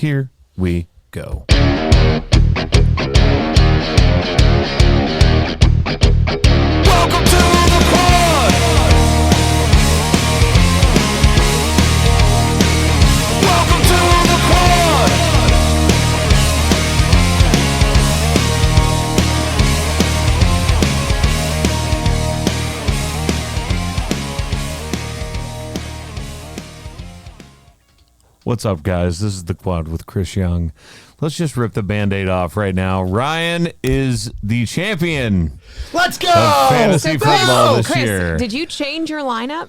Here we go. Welcome to the pod. Welcome to the pod. What's up, guys? This is the Quad with Chris Young. Let's just rip the Band-Aid off right now. Ryan is the champion. Let's go! Of fantasy football this Chris, year. did you change your lineup?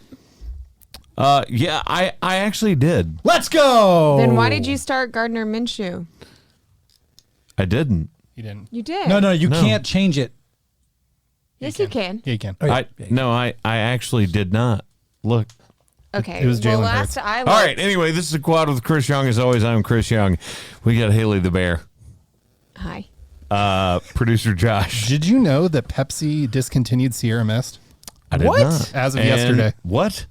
Yeah, I actually did. Let's go! Then why did you start Gardner Minshew? I didn't. You didn't. You did. No, you can't change it. Yes, you can. Yeah, you can. I actually did not. Look. Okay. It was well, Jalen last Hurts. I looked, All right. Anyway, this is the Quad with Chris Young. As always, I'm Chris Young. We got Haley the Bear. Hi. Producer Josh. Did you know that Pepsi discontinued Sierra Mist? I did What? not. As of And yesterday. What?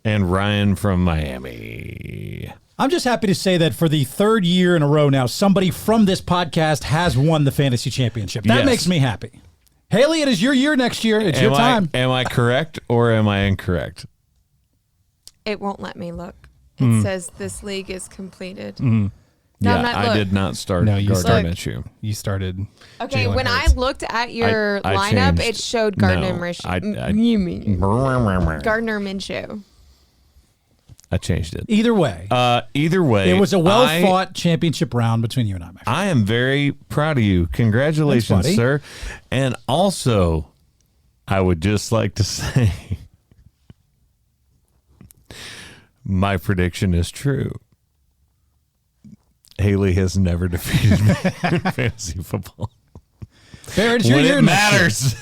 And Ryan from Miami. I'm just happy to say that for the third year in a row now, somebody from this podcast has won the fantasy championship. That Yes. makes me happy. Haley, it is your year next year. It's your time. Am I correct or am I incorrect? It won't let me look. It says this league is completed. No, Yeah, I'm not, I look. did not start No, you Gardner started. Minshew. You started. Okay, Jalen when Hurts. I looked at your I lineup, changed. it showed Gardner No, Minshew. Gardner Minshew. I changed it. Either way, Either way, it was a well-fought championship round between you and I, my friend. I am very proud of you. Congratulations, Thanks, buddy. sir. And also, I would just like to say my prediction is true. Haley has never defeated me in fantasy football. Bear, it's your When year it next matters.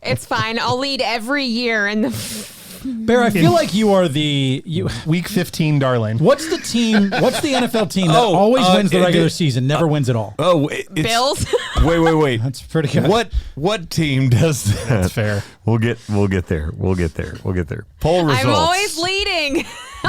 It's fine. I'll lead every year in the. year. Bear, I feel like you are the Week 15, darling. What's the team? What's the NFL team that always wins the regular season, never wins at all? Oh, it's, Bills. Wait. That's pretty good. What team does that? That's fair. We'll get there. We'll get there. Poll results. I'm always leading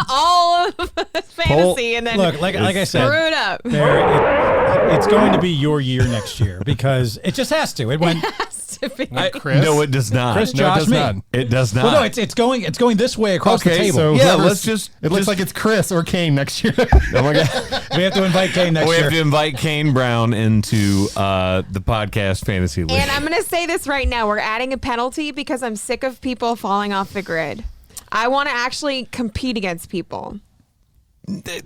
all of fantasy and then Look, like I said, screw it up. Bear, it's going to be your year next year because it just has to. It went. To be- Chris? No, it does not. Chris, No, Josh, it does me. not. It does not. Well, no, it's going this way across the Okay, table. So Yeah, whoever's- let's just- It looks just- like it's Chris or Kane next year. Oh my god. we have to invite Kane next We year. have to invite Kane Brown into the podcast fantasy league. And I'm going to say this right now. We're adding a penalty because I'm sick of people falling off the grid. I want to actually compete against people.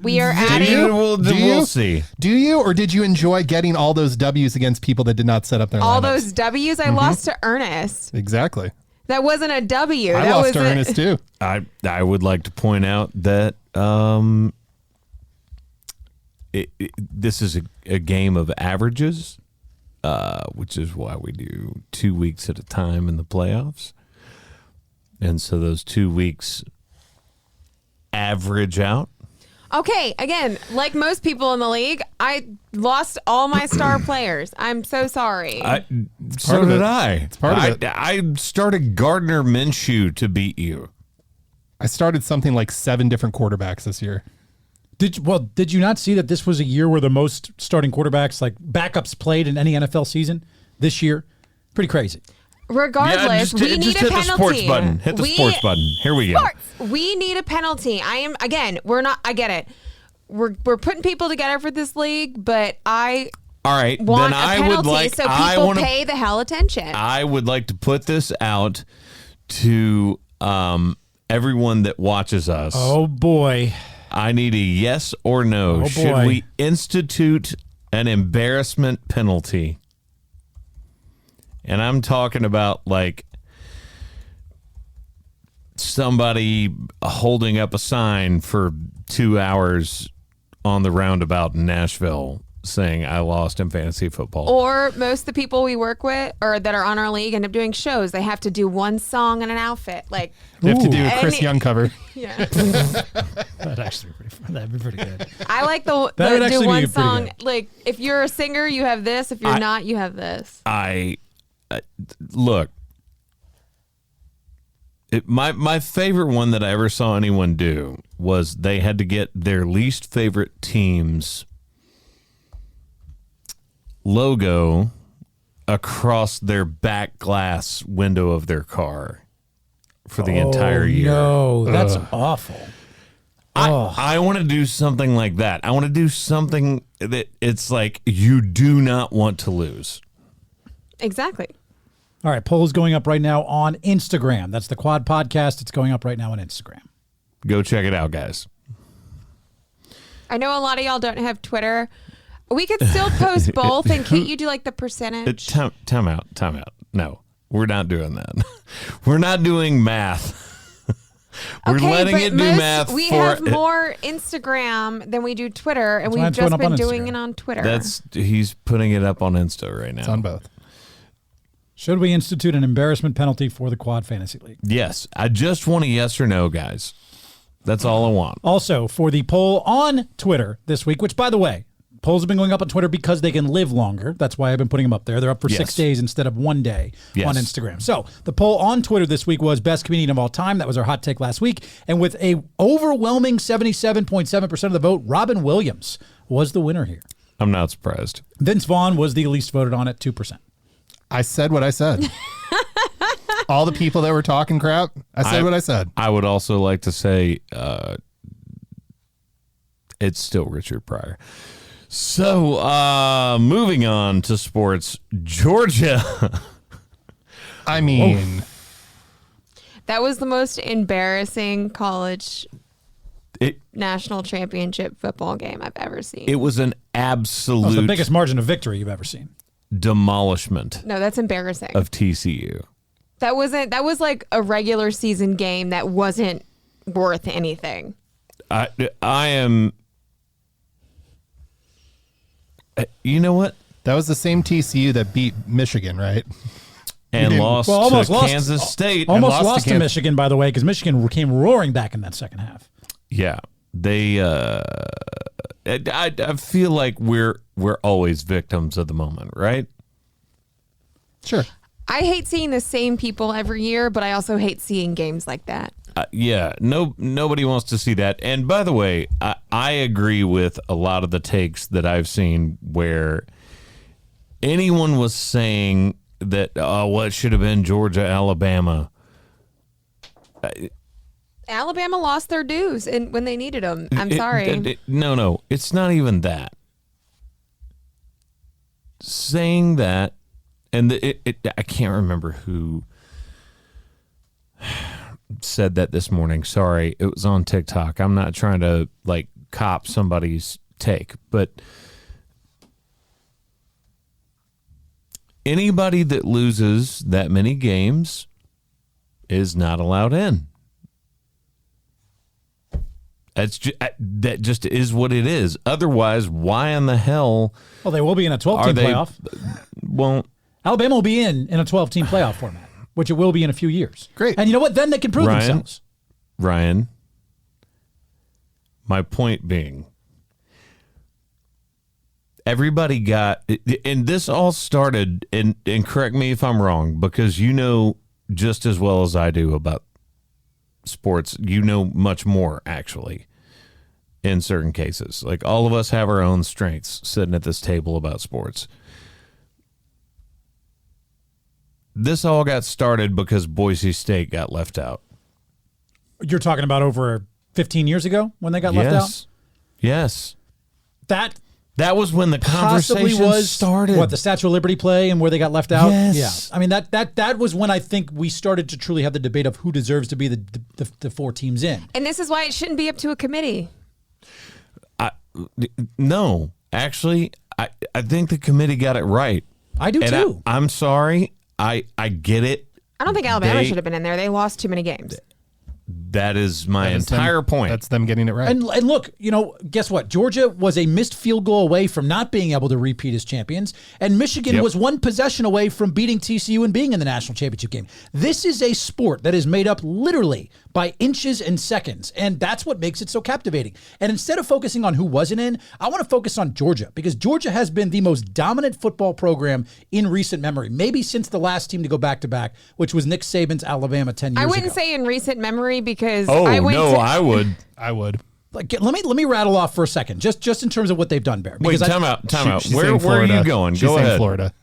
We are adding. We'll see. Do you, or did you enjoy getting all those W's against people that did not set up their All lineups? those W's I lost to Ernest. Exactly. That wasn't a W. I that lost was to Ernest too. I would like to point out that this is a game of averages, which is why we do 2 weeks at a time in the playoffs. And so those 2 weeks average out. Okay, again, like most people in the league, I lost all my star players. I'm so sorry. So of did it. I. It's part of it. I started Gardner Minshew to beat you. I started something like 7 different quarterbacks this year. Did you not see that this was a year where the most starting quarterbacks, like backups, played in any NFL season this year? Pretty crazy. Regardless, we need a hit penalty. the sports button. Hit the sports button. Here we go. We need a penalty. We're not, I get it. We're putting people together for this league, but I All right, want then a I penalty would like. so I people want to. pay the hell attention. I would like to put this out to everyone that watches us. Oh boy. I need a yes or no. Oh, Should boy. we institute an embarrassment penalty? And I'm talking about like somebody holding up a sign for 2 hours on the roundabout in Nashville saying I lost in fantasy football. Or most of the people we work with or that are on our league end up doing shows. They have to do one song and an outfit. Like, We have to do a Chris Any- Young cover. yeah. That'd actually be pretty good. I like That would the actually do be one pretty song. good. Like, if you're a singer, you have this. If you're not, you have this. Look, My favorite one that I ever saw anyone do was they had to get their least favorite team's logo across their back glass window of their car for the entire year. No, that's awful. I want to do something like that. I want to do something that it's like you do not want to lose. Exactly. All right, poll is going up right now on Instagram. That's the Quad Podcast. It's going up right now on Instagram. Go check it out, guys. I know a lot of y'all don't have Twitter. We could still post both, and can't you do like the percentage? Time out. No, we're not doing that. We're not doing math. We're letting but it do math. We have more Instagram than we do Twitter, and why I'm we've throwing just up on been doing Instagram. it on Twitter. He's putting it up on Insta right now. It's on both. Should we institute an embarrassment penalty for the Quad Fantasy League? Yes, I just want a yes or no, guys. That's all I want. Also, for the poll on Twitter this week, which, by the way, polls have been going up on Twitter because they can live longer. That's why I've been putting them up there. They're up for 6 days instead of 1 day on Instagram. So the poll on Twitter this week was best comedian of all time. That was our hot take last week. And with a overwhelming 77.7% of the vote, Robin Williams was the winner here. I'm not surprised. Vince Vaughn was the least voted on at 2%. I said what I said. All the people that were talking crap, I said what I said. I would also like to say it's still Richard Pryor. So, moving on to sports, Georgia. I mean, That was the most embarrassing college national championship football game I've ever seen. It was an That was absolute the biggest margin of victory you've ever seen. demolishment No, that's embarrassing. of TCU. That was like a regular season game that wasn't worth anything. I am. You know what? that was the same TCU that beat Michigan, right? And lost to Kansas State. Almost and lost to Michigan, by the way, because Michigan came roaring back in that second half. Yeah, they. I feel like we're always victims of the moment, right? Sure. I hate seeing the same people every year, but I also hate seeing games like that. Yeah, nobody wants to see that. And by the way, I agree with a lot of the takes that I've seen where anyone was saying that, what should have been Georgia, Alabama. Alabama lost their dues when they needed them. I'm sorry. No, it's not even that. Saying that, and I can't remember who said that this morning. Sorry, it was on TikTok. I'm not trying to like cop somebody's take, but anybody that loses that many games is not allowed in. That just is what it is. Otherwise, why in the hell? Well, they will be in a 12-team playoff. Well, Alabama will be in a 12-team playoff format, which it will be in a few years. Great. And you know what? Then they can prove themselves. Ryan, my point being, everybody got, and this all started, and correct me if I'm wrong, because you know just as well as I do about sports. You know much more, actually, in certain cases. Like, all of us have our own strengths sitting at this table about sports. This all got started because Boise State got left out. You're talking about over 15 years ago when they got left out? Yes. That was when the possibly conversation started. What, the Statue of Liberty play and where they got left out? Yes. Yeah. I mean, that was when I think we started to truly have the debate of who deserves to be the four teams in. And this is why it shouldn't be up to a committee. No, actually, I think the committee got it right. I do too. I'm sorry. I get it. I don't think Alabama should have been in there. They lost too many games. That is my entire point. That's them getting it right. And look, guess what? Georgia was a missed field goal away from not being able to repeat as champions, and Michigan was one possession away from beating TCU and being in the national championship game. This is a sport that is made up literally by inches and seconds, and that's what makes it so captivating. And instead of focusing on who wasn't in, I want to focus on Georgia, because Georgia has been the most dominant football program in recent memory, maybe since the last team to go back-to-back, which was Nick Saban's Alabama 10 years ago. I wouldn't say in recent memory, because I would. I would. Like, let me rattle off for a second, just in terms of what they've done, Bear. Wait, time out. She's Where saying are Florida. you going? She's Go saying ahead. Florida.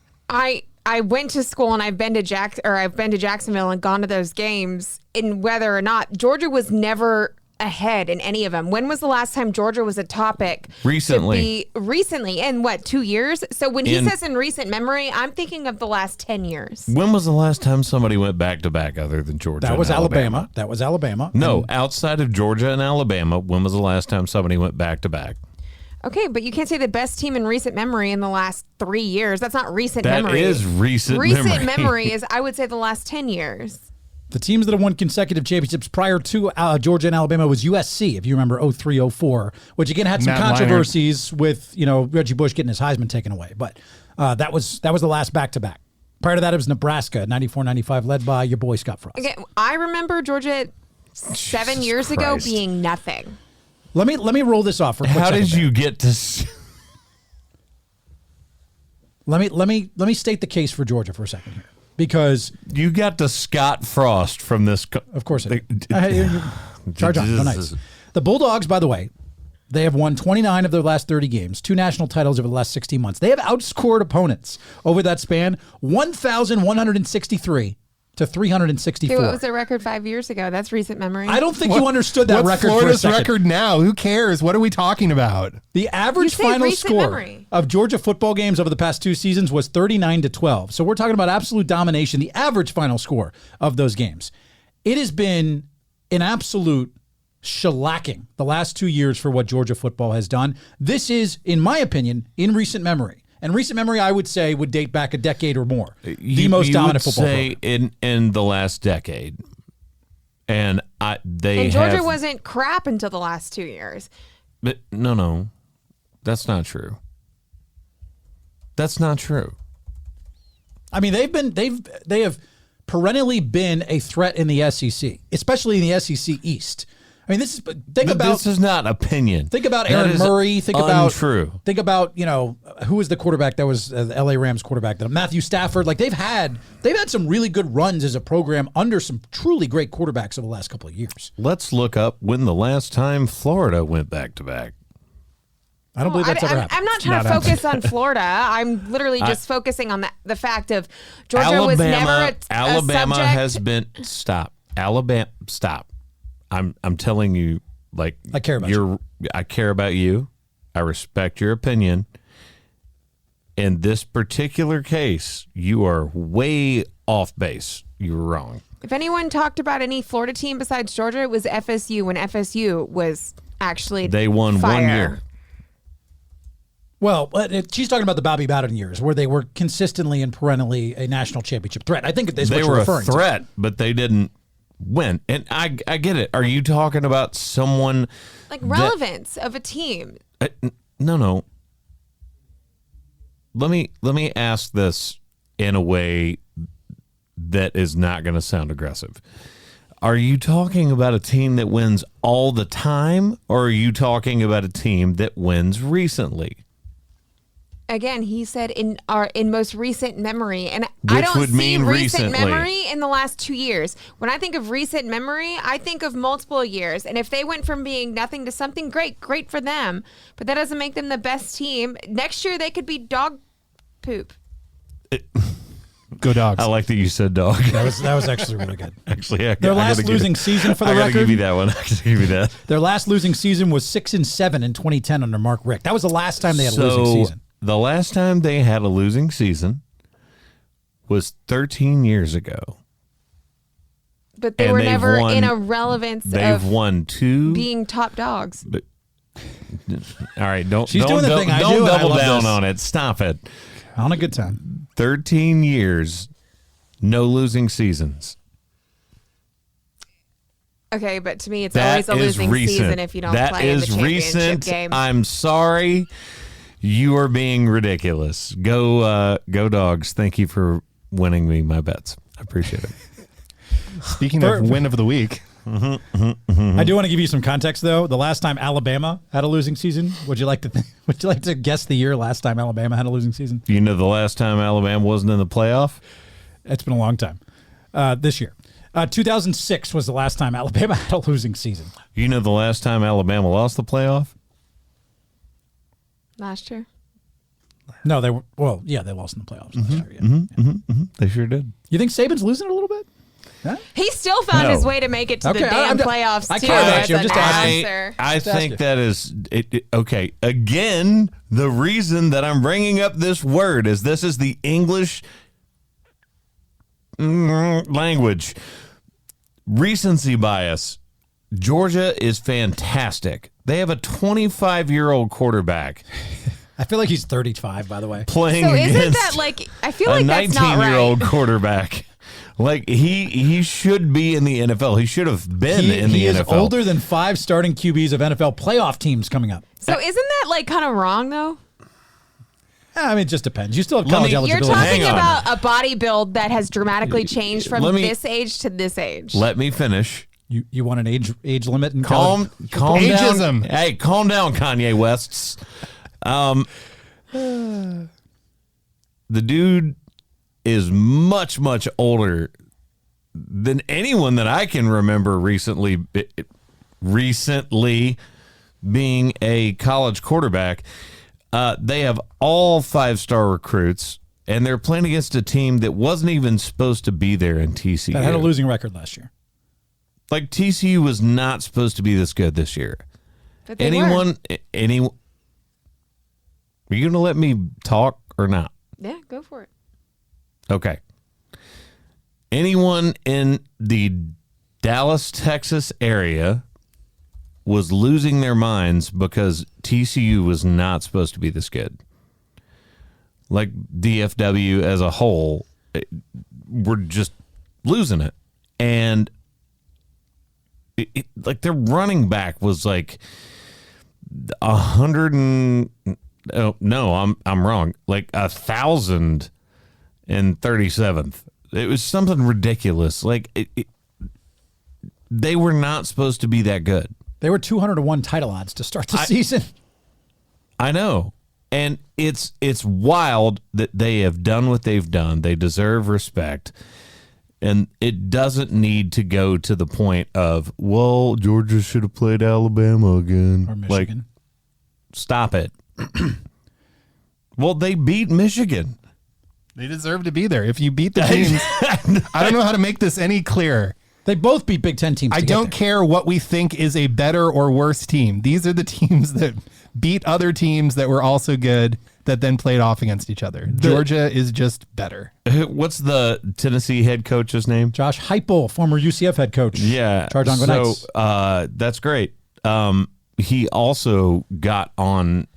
I went to school and I've been to Jacksonville and gone to those games, and whether or not Georgia was never ahead in any of them. When was the last time Georgia was a topic? Recently. Recently, in what, 2 years? So when he says in recent memory, I'm thinking of the last 10 years. When was the last time somebody went back to back other than Georgia? That was and Alabama. That was Alabama. No, outside of Georgia and Alabama, when was the last time somebody went back to back? Okay, but you can't say the best team in recent memory in the last 3 years. That's not recent memory. That is recent memory. Recent memory is, I would say, the last 10 years. The teams that have won consecutive championships prior to Georgia and Alabama was USC, if you remember 03-04, which again had some Matt controversies with Reggie Bush getting his Heisman taken away. But that was the last back-to-back. Prior to that, it was Nebraska, 94-95, led by your boy Scott Frost. Again, I remember Georgia 7 years ago Christ. being nothing. Let me roll this off for a quick How second did there. you get to... Let me state the case for Georgia for a second here, because You got to Scott Frost from this... of course I did. Charge on. Go nice. The Bulldogs, by the way, they have won 29 of their last 30 games, 2 national titles over the last 16 months. They have outscored opponents over that span 1,163 to 364. Dude, what was their record 5 years ago? That's recent memory. I don't think you understood that What's record Florida's for a second. record now? Who cares? What are we talking about? The average You say final recent score memory. of Georgia football games over the past 2 seasons was 39-12. So we're talking about absolute domination, the average final score of those games. It has been an absolute shellacking the last 2 years for what Georgia football has done. This is, in my opinion, in recent memory. And recent memory, I would say, would date back a decade or more. The most dominant football say program. in the last decade. And Georgia wasn't crap until the last 2 years. But no. That's not true. That's not true. I mean, they have perennially been a threat in the SEC, especially in the SEC East. I mean, this is not opinion. Think about That Aaron is Murray. Think untrue. about who was the quarterback that was the LA Rams quarterback? Matthew Stafford. Like they've had some really good runs as a program under some truly great quarterbacks over the last couple of years. Let's look up when the last time Florida went back to back. I don't believe that's ever happened. I'm not trying to focus on Florida. I'm literally just focusing on the fact of Georgia was never Alabama subject. has been stop. Alabama stop. I'm telling you, like, I care about you. I care about you. I respect your opinion. In this particular case, you are way off base. You were wrong. If anyone talked about any Florida team besides Georgia, it was FSU when FSU was actually They won fire. 1 year. Well, she's talking about the Bobby Bowden years, where they were consistently and perennially a national championship threat. I think that's what They you're were a referring to. threat, but they didn't win. And I get it. Are you talking about someone Like relevance of a team. No. Let me ask this in a way that is not going to sound aggressive. Are you talking about a team that wins all the time, or are you talking about a team that wins recently? Again, he said in most recent memory, and I Which don't would see mean recent recently. memory in the last 2 years. When I think of recent memory, I think of multiple years. And if they went from being nothing to something, great for them. But that doesn't make them the best team. Next year, they could be dog poop. Go Dogs. I like that you said dog. That was actually really good. Actually, I Their last gotta give losing you- season for the I gotta record. give you that one. I gotta give you that. Their last losing season was 6-7 in 2010 under Mark Richt. That was the last time they had a losing season. The last time they had a losing season was 13 years ago. But they And were they've never won- in a relevance They've of won 2. being top dogs. But, all right, don't She's don't, doing the don't, thing I don't do, and I double love down this. on it. Stop it. On a good time. 13 years, no losing seasons. Okay, but to me, it's That always a is losing recent. season if you don't That play in the is championship recent. game. I'm sorry. You are being ridiculous. Go Dawgs. Thank you for winning me my bets. I appreciate it. Speaking of win of the week, I do want to give you some context, though. The last time Alabama had a losing season, would you like to guess the year last time Alabama had a losing season? You know the last time Alabama wasn't in the playoff? It's been a long time. This year. 2006 was the last time Alabama had a losing season. You know the last time Alabama lost the playoff? Last year. No, they were. Well, yeah, they lost in the playoffs last year. Yeah. They sure did. You think Saban's losing it a little bit? Huh? He still found No. his way to make it to the damn playoffs, I too. care about as you. I'm an just asking. announcer. I think you. that is okay. Again, the reason that I'm bringing up this word is this is the English language. Recency bias. Georgia is fantastic. They have a 25-year-old quarterback I feel like he's 35, by the way. playing So isn't against that like, I feel a like that's not right. 19-year-old quarterback. Like he should be in the NFL. He should have been in the He is NFL. older than 5 starting QBs of NFL playoff teams coming up. So isn't that like kind of wrong, though? I mean, it just depends. You still have Let college me- You're eligibility. talking Hang on. about a body build that has dramatically changed from Let me- this age to this age. Let me finish. You want an age limit in Calm college? down. Ageism. Hey, calm down, Kanye Wests. The dude is much, much older than anyone that I can remember recently being a college quarterback. They have all 5-star recruits, and they're playing against a team that wasn't even supposed to be there in TCU. That had a losing record last year. Like TCU was not supposed to be this good this year. But they were. Anyone? Are you going to let me talk or not? Yeah, go for it. Okay. Anyone in the Dallas, Texas area was losing their minds because TCU was not supposed to be this good. Like DFW as a whole, we're just losing it. And like their running back was like 100 and oh, no, I'm wrong. Like 1,037th. It was something ridiculous. Like they were not supposed to be that good. They were 200-1 title odds to start the season. I know. And it's wild that they have done what they've done. They deserve respect. And it doesn't need to go to the point of, well, Georgia should have played Alabama again. Or Michigan. Like, stop it. Well, they beat Michigan. they deserve to be there. If you beat the teams, I don't know how to make this any clearer. They both beat Big Ten teams. I to get don't there. care what we think is a better or worse team. These are the teams that beat other teams that were also good that then played off against each other. Georgia is just better. What's the Tennessee head coach's name? Josh Heupel, former UCF head coach. Yeah. Charge on Knights. So that's great. He also got on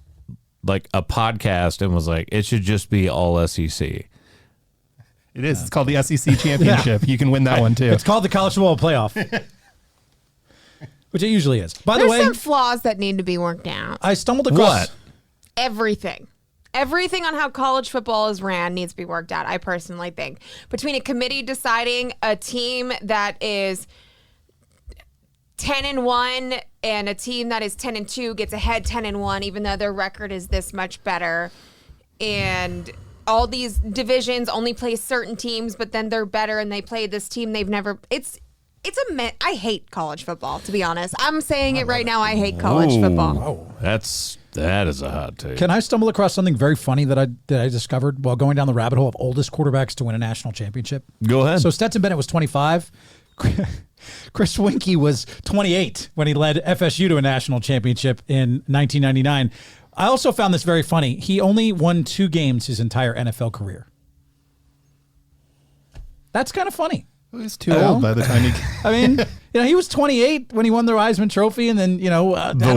like a podcast and was like, it should just be all SEC. It is. It's called the SEC Championship. You can win that one too. It's called the College Football Playoff, which it usually is. By the There's way, some flaws that need to be worked out. I stumbled across. What? Everything on how college football is ran needs to be worked out, I personally think. Between a committee deciding a team that is 10-1 and a team that is 10-2 gets ahead 10-1, even though their record is this much better, and all these divisions only play certain teams, but then they're better and they play this team they've never. I hate college football, to be honest. I'm saying it right now. I hate college football. That is a hot take. Can I stumble across something very funny that I discovered while going down the rabbit hole of oldest quarterbacks to win a national championship? Go ahead. So Stetson Bennett was 25. Chris Winkie was 28 when he led FSU to a national championship in 1999. I also found this very funny. He only won 2 games his entire NFL career. That's kind of funny. He was too old by the time he. I mean, he was 28 when he won the Heisman Trophy, and then had all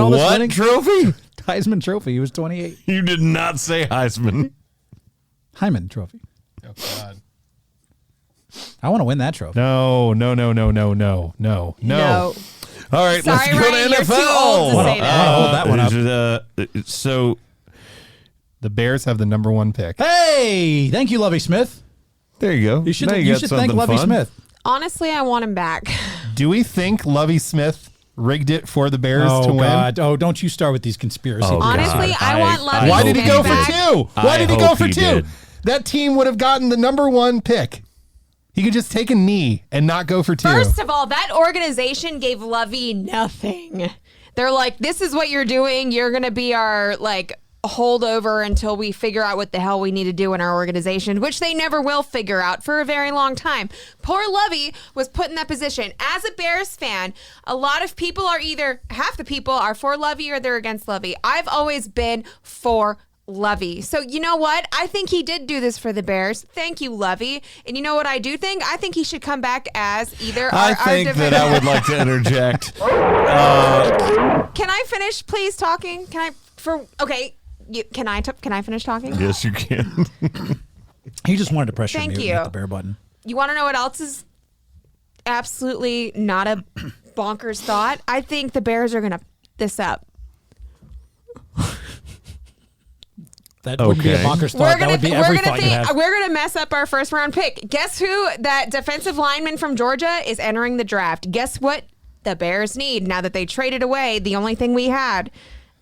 this what winning. trophy? Heisman Trophy. He was 28. You did not say Heisman. Hyman Trophy. Oh God. I want to win that trophy. No. All right, Sorry, let's go Ryan, to you're NFL. too old to say that. Hold that one up. So The Bears have the number 1 pick. Hey, thank you, Lovie Smith. there you go. You should Now you got should thank something Lovie fun. Smith. Honestly, I want him back. Do we think Lovie Smith rigged it for the Bears Oh to win? God! Oh, don't you start with these conspiracy. Oh, theories. Honestly, God. I want Lovie Why did he go for back. 2? Why did he go hope for he 2? did. That team would have gotten the number 1 pick. He could just take a knee and not go for 2. First of all, that organization gave Lovey nothing. They're like, this is what you're doing. You're going to be our holdover until we figure out what the hell we need to do in our organization, which they never will figure out for a very long time. Poor Lovey was put in that position. As a Bears fan, a lot of people are either, half the people are for Lovey or they're against Lovey. I've always been for Lovey. So you know what? I think he did do this for the Bears. Thank you, Lovey. And you know what I do think? I think he should come back as either I think that I would like to interject. Can I finish, please, talking? Can I finish talking? Yes, you can. He just wanted to pressure Thank me you. with the bear button. You want to know what else is absolutely not a bonkers thought? I think the Bears are going to this up. That wouldn't be a Okay. bonkers thought. That would be every thought you have. We're gonna mess up our first round pick. Guess who? That defensive lineman from Georgia is entering the draft. Guess what? The Bears need now that they traded away the only thing we had,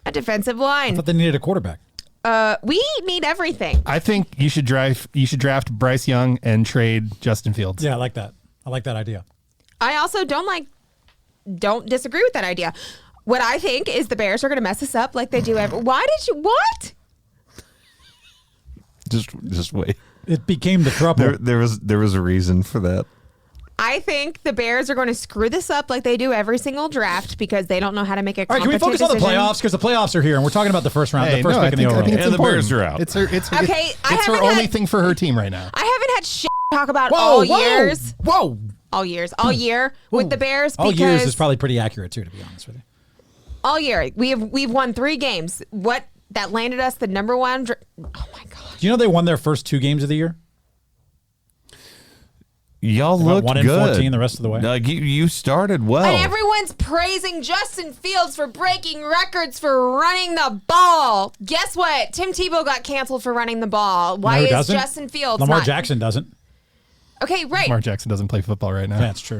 a defensive I line. thought they needed a quarterback. We need everything. I think you should draft Bryce Young and trade Justin Fields. Yeah, I like that. I like that idea. I also don't disagree with that idea. What I think is the Bears are gonna mess us up like they do every. Why did you what? Just wait. It became the trouble. There was a reason for that. I think the Bears are going to screw this up like they do every single draft because they don't know how to make a All right, can we focus on the playoffs? Because the playoffs are here, and we're talking about the first round, the first pick in the I overall. think it's And the important. Bears are out. It's her haven't only had- thing for her team right now. I haven't had shit to talk about all years. Whoa! All year with the Bears. All Because years is probably pretty accurate too, to be honest with you. all year we've won 3 games. What that landed us the number 1. Oh my god! Do you know they won their first 2 games of the year? Y'all They went looked 1-14 good the rest of the way. Like you started well. And everyone's praising Justin Fields for breaking records for running the ball. Guess what? Tim Tebow got canceled for running the ball. Why No, is doesn't. Justin Fields Lamar not? Jackson doesn't. Okay, right. Lamar Jackson doesn't play football right now. That's true.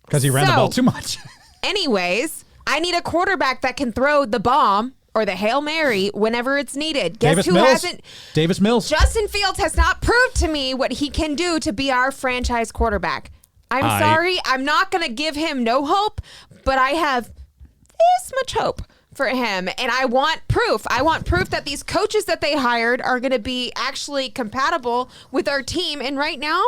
Because he ran the So- ball too much. Anyways, I need a quarterback that can throw the bomb or the Hail Mary whenever it's needed. Guess Davis who Mills. hasn't? Davis Mills. Justin Fields has not proved to me what he can do to be our franchise quarterback. I'm sorry. I'm not going to give him no hope, but I have this much hope for him. And I want proof. I want proof that these coaches that they hired are going to be actually compatible with our team. And right now,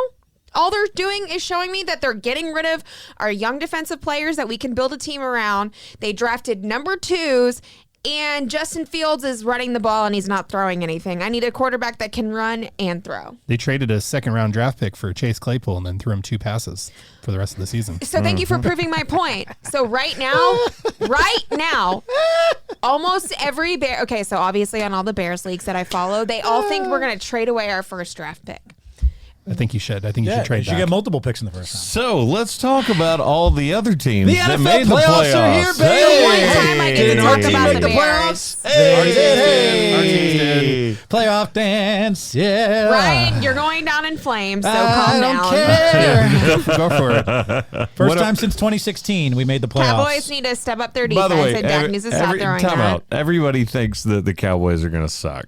all they're doing is showing me that they're getting rid of our young defensive players that we can build a team around. They drafted number 2s, and Justin Fields is running the ball and he's not throwing anything. I need a quarterback that can run and throw. They traded a second-round draft pick for Chase Claypool and then threw him 2 passes for the rest of the season. So thank you for proving my point. So right now, almost every Bear. Okay, so obviously on all the Bears leagues that I follow, they all think we're going to trade away our first draft pick. I think you should. I think you should You trade should back. get multiple picks in the first round. So let's talk about all the other teams The that NFL made the playoffs are here, playoffs. baby! One time I get to Did talk our team about make the the Bears. playoffs? Hey, Our teams did. Playoff dance, yeah. Ryan, you're going down in flames, so I calm don't down. care. Go for it. First What time since 2016 we made the playoffs. Cowboys need to step up their By defense, the way, and Dak needs to stop throwing time that. out. Everybody thinks that the Cowboys are going to suck.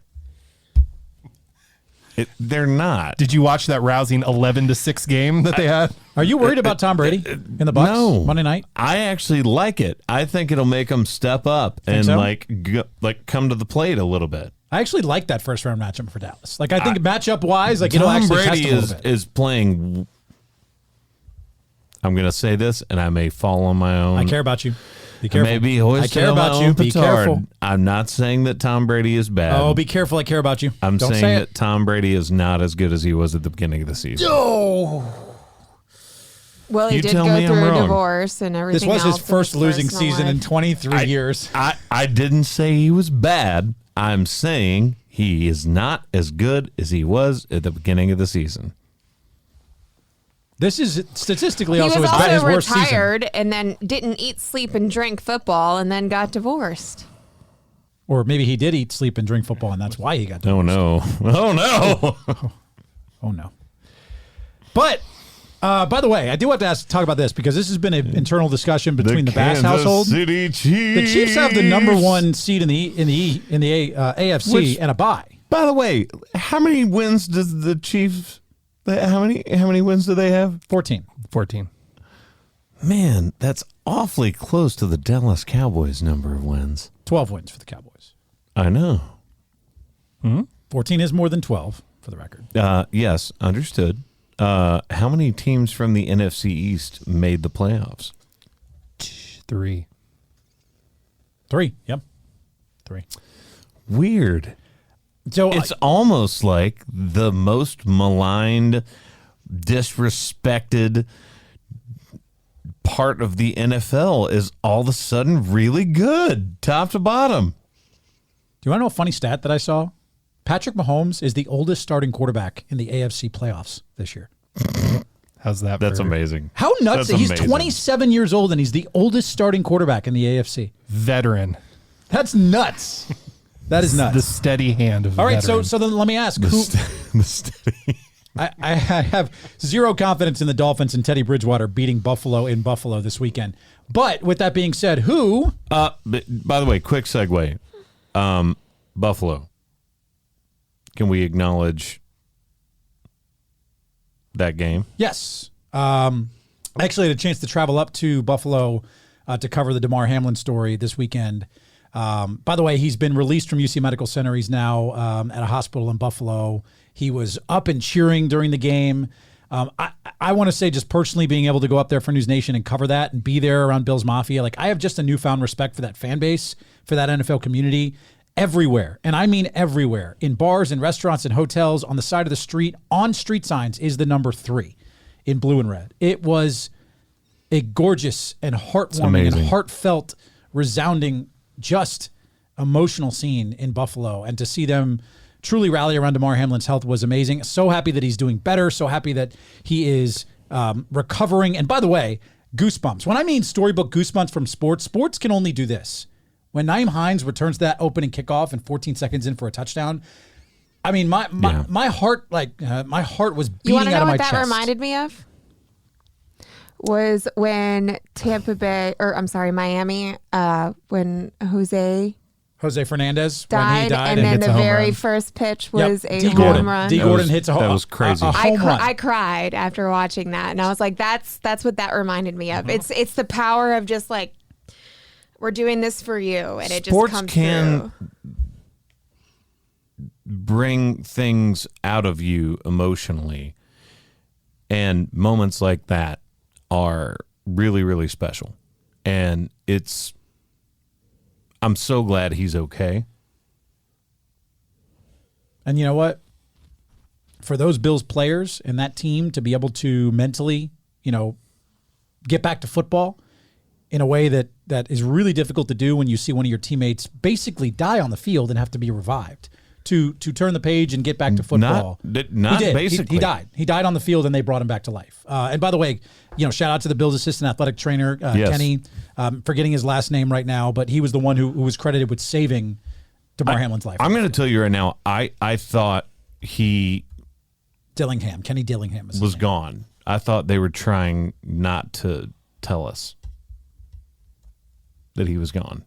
They're not. Did you watch that rousing 11-6 game that they had? Are you worried about Tom Brady in the Bucs No. Monday night? I actually like it. I think it'll make them step up and so? come to the plate a little bit. I actually like that first round matchup for Dallas. Like I think matchup wise, like it'll Tom actually Brady test a little bit. is playing. I'm going to say this, and I may fall on my own. I care about you. Be I careful. may be I hoisted care on my about own you. Be petard. careful. I'm not saying that Tom Brady is bad. Oh, be careful. I care about you. I'm Don't saying say that Tom Brady is not as good as he was at the beginning of the season. Well, he You did tell go me I'm through a wrong. divorce and This everything was else his in first losing personal season in life. 23 years. I didn't say he was bad. I'm saying he is not as good as he was at the beginning of the season. This is statistically He also was his also worst season. retired and then didn't eat, sleep, and drink football and then got divorced. Or maybe he did eat, sleep, and drink football, and that's why he got divorced. Oh no! Oh no. But by the way, I do have to talk about this because this has been an internal discussion between the Bass Kansas household. City Chiefs. The Chiefs have the number one seed in the AFC Which- and a bye. By the way, how many wins does the Chiefs? How many wins do they have? 14. 14. Man, that's awfully close to the Dallas Cowboys' number of wins. 12 wins for the Cowboys. I know. 14 is more than 12 for the record. Yes, understood. How many teams from the NFC East made the playoffs? 3. 3. Yep. 3. Weird. So It's almost like the most maligned, disrespected part of the NFL is all of a sudden really good, top to bottom. do you want to know a funny stat that I saw? Patrick Mahomes is the oldest starting quarterback in the AFC playoffs this year. How's that? That's for amazing. How nuts! That's He's amazing. 27 years old and he's the oldest starting quarterback in the AFC. Veteran. That's nuts. That is nuts. The steady hand of a All right, veteran. so then let me ask, who? The steady. I have zero confidence in the Dolphins and Teddy Bridgewater beating Buffalo in Buffalo this weekend. But with that being said, who? By the way, quick segue. Buffalo. Can we acknowledge that game? Yes. I actually had a chance to travel up to Buffalo to cover the Damar Hamlin story this weekend. By the way, he's been released from UC Medical Center. He's now at a hospital in Buffalo. He was up and cheering during the game. I want to say just personally being able to go up there for News Nation and cover that and be there around Bills Mafia, like I have just a newfound respect for that fan base, for that NFL community everywhere. And I mean everywhere. In bars and restaurants and hotels, on the side of the street, on street signs is the number 3 in blue and red. It was a gorgeous and heartwarming and heartfelt, resounding, just emotional scene in Buffalo. And to see them truly rally around Damar Hamlin's health was amazing. So happy that he's doing better. So happy that he is recovering. And by the way, goosebumps. When I mean storybook goosebumps from sports can only do this. When Nyheim Hines returns that opening kickoff and 14 seconds in for a touchdown, I mean, my heart, my heart was beating out of my chest. You want to know what that reminded me of? Was when Miami, when Jose Fernandez died, when he died and then hits the a home very run. first pitch was a D. home Gordon. run. D. Gordon hits a home. That was crazy. A home run. I cried after watching that, and I was like, "That's what that reminded me of." It's the power of just like we're doing this for you, and it just Sports comes can through. bring things out of you emotionally, and moments like that are really, really special. And I'm so glad he's okay. And you know what? For those Bills players and that team to be able to mentally, get back to football in a way that is really difficult to do when you see one of your teammates basically die on the field and have to be revived. To turn the page and get back to football. Not he did. basically. He died. He died on the field and they brought him back to life. And by the way, shout out to the Bills assistant athletic trainer, Yes. Kenny. Forgetting his last name right now, but he was the one who was credited with saving Damar Hamlin's life. I'm going to tell you right now, I thought he Kenny Dillingham was gone. I thought they were trying not to tell us that he was gone.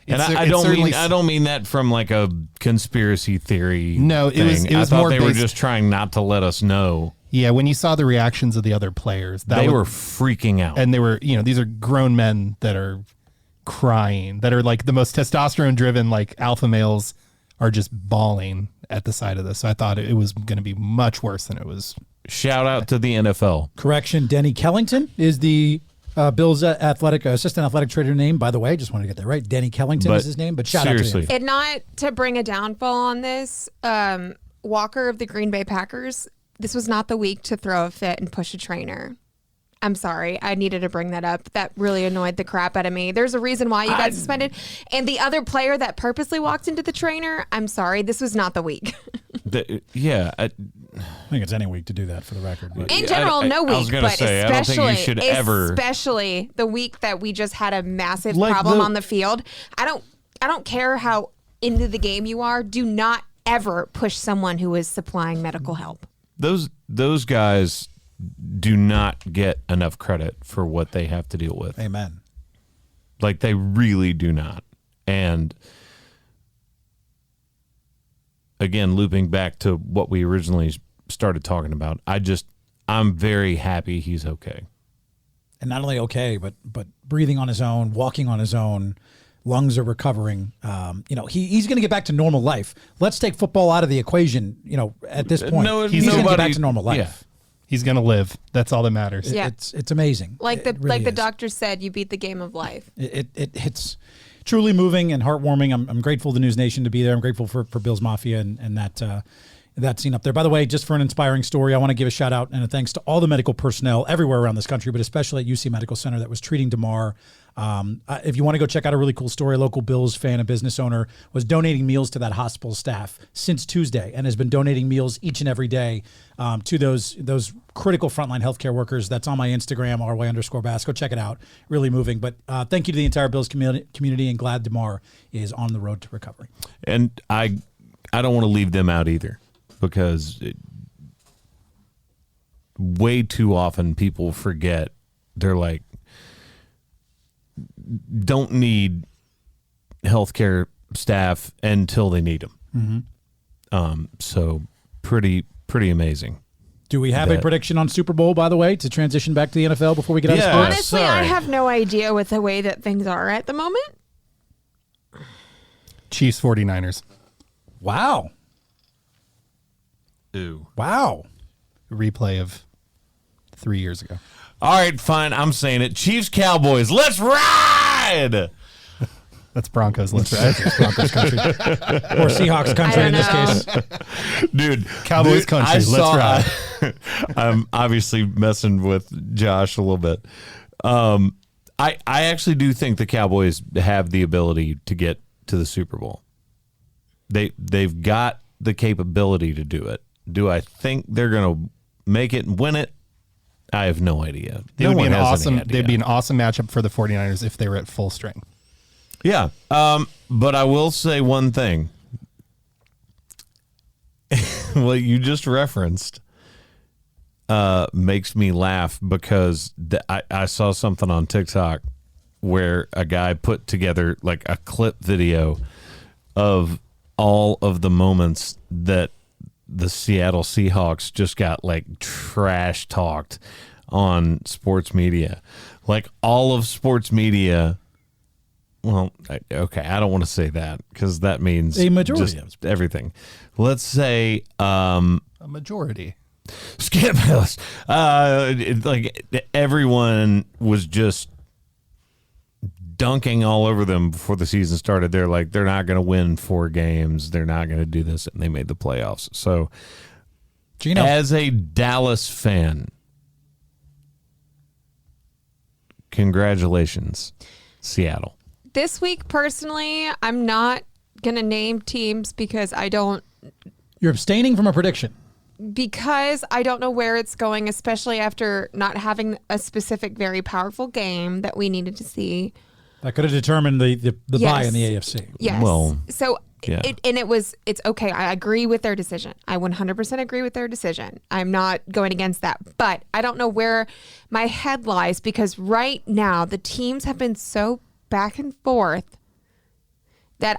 And I don't mean that from like a conspiracy theory. No, it was I thought more they were based- just trying not to let us know. Yeah, when you saw the reactions of the other players, They were freaking out. and they were, these are grown men that are crying, that are like the most testosterone driven, like alpha males are just bawling at the side of this. So I thought it was going to be much worse than it was. Shout out to the NFL. Correction, Denny Kellington is the Bills assistant athletic trainer name, by the way. Just wanted to get that right. Denny Kellington is his name, but shout seriously. out to him. And not to bring a downfall on this, Walker of the Green Bay Packers, this was not the week to throw a fit and push a trainer. I'm sorry. I needed to bring that up. That really annoyed the crap out of me. There's a reason why you got suspended. And the other player that purposely walked into the trainer, I'm sorry. This was not the week. I think it's any week to do that for the record. But. In general, no week, I was gonna but say, I don't think especially, you should ever- especially the week that we just had a massive Like problem the- on the field. I don't care how into the game you are. Do not ever push someone who is supplying medical help. Those guys do not get enough credit for what they have to deal with. Amen. Like, they really do not. And again, looping back to what we originally started talking about, I'm very happy he's okay. And not only okay, but breathing on his own, walking on his own, lungs are recovering. He's going to get back to normal life. Let's take football out of the equation. At this point, No, he's going to get back to normal life. Yeah. He's going to live. That's all that matters. Yeah. It's amazing. Like It really the is. doctor said, you beat the game of life. It's truly moving and heartwarming. I'm grateful to News Nation to be there. I'm grateful for Bills Mafia and that scene up there. By the way, just for an inspiring story, I want to give a shout out and a thanks to all the medical personnel everywhere around this country, but especially at UC Medical Center that was treating Damar. If you want to go check out a really cool story, a local Bills fan, a business owner, was donating meals to that hospital staff since Tuesday and has been donating meals each and every day to those critical frontline healthcare workers. That's on my Instagram, RY_Bass. Go check it out. Really moving. But thank you to the entire Bills community, and glad Damar is on the road to recovery. And I don't want to leave them out either, because way too often people forget. They're like, don't need healthcare staff until they need them. So pretty amazing. Do we have a prediction on Super Bowl, by the way, to transition back to the NFL before we get out of Yeah. sports? Honestly, I sorry. have no idea with the way that things are at the moment. Chiefs 49ers. Wow. Ooh. Wow. Replay of 3 years ago. All right, fine. I'm saying it. Chiefs, Cowboys. Let's ride. That's Broncos. Let's ride. It's Broncos country. Or Seahawks country I in this don't case. Dude, Cowboys country. I Let's saw- ride. I'm obviously messing with Josh a little bit. I actually do think the Cowboys have the ability to get to the Super Bowl. They've got the capability to do it. Do I think they're going to make it and win it? I have no idea. They'd be They'd an awesome matchup for the 49ers if they were at full strength. Yeah. But I will say one thing. What you just referenced makes me laugh, because I saw something on TikTok where a guy put together like a clip video of all of the moments that the Seattle Seahawks just got like trash talked on sports media. Like all of sports media. Well, okay, I don't want to say that, because that means A majority just of sports. everything. Let's say A majority. skip us. Like everyone was just dunking all over them before the season started. They're like, they're not going to win 4 games. They're not going to do this, and they made the playoffs. So, Gino. as a Dallas fan, congratulations, Seattle. This week, personally, I'm not going to name teams because I don't You're abstaining from a prediction. know where it's going, especially after not having a specific, very powerful game that we needed to see. That could have determined the bye Yes. in the AFC. Yes. Well, so yeah. it's okay. I agree with their decision. I 100% agree with their decision. I'm not going against that, but I don't know where my head lies, because right now the teams have been so back and forth that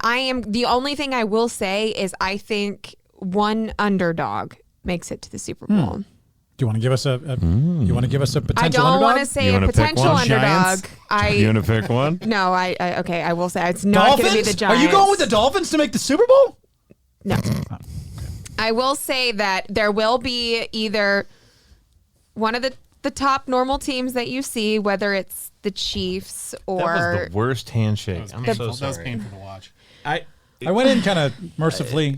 the only thing I will say is I think one underdog makes it to the Super Bowl. Do you want to give us a you want to give us a potential I don't underdog? want to say You a wanna pick potential one? underdog. You want to pick one? No, okay, I will say it's not going to be the Dolphins? Are Giants. you going with the Dolphins to make the Super Bowl? No. I will say that there will be either one of the top normal teams that you see, whether it's the Chiefs That was or the worst handshake. I'm so That was sorry. painful to watch. I went in kind of mercifully.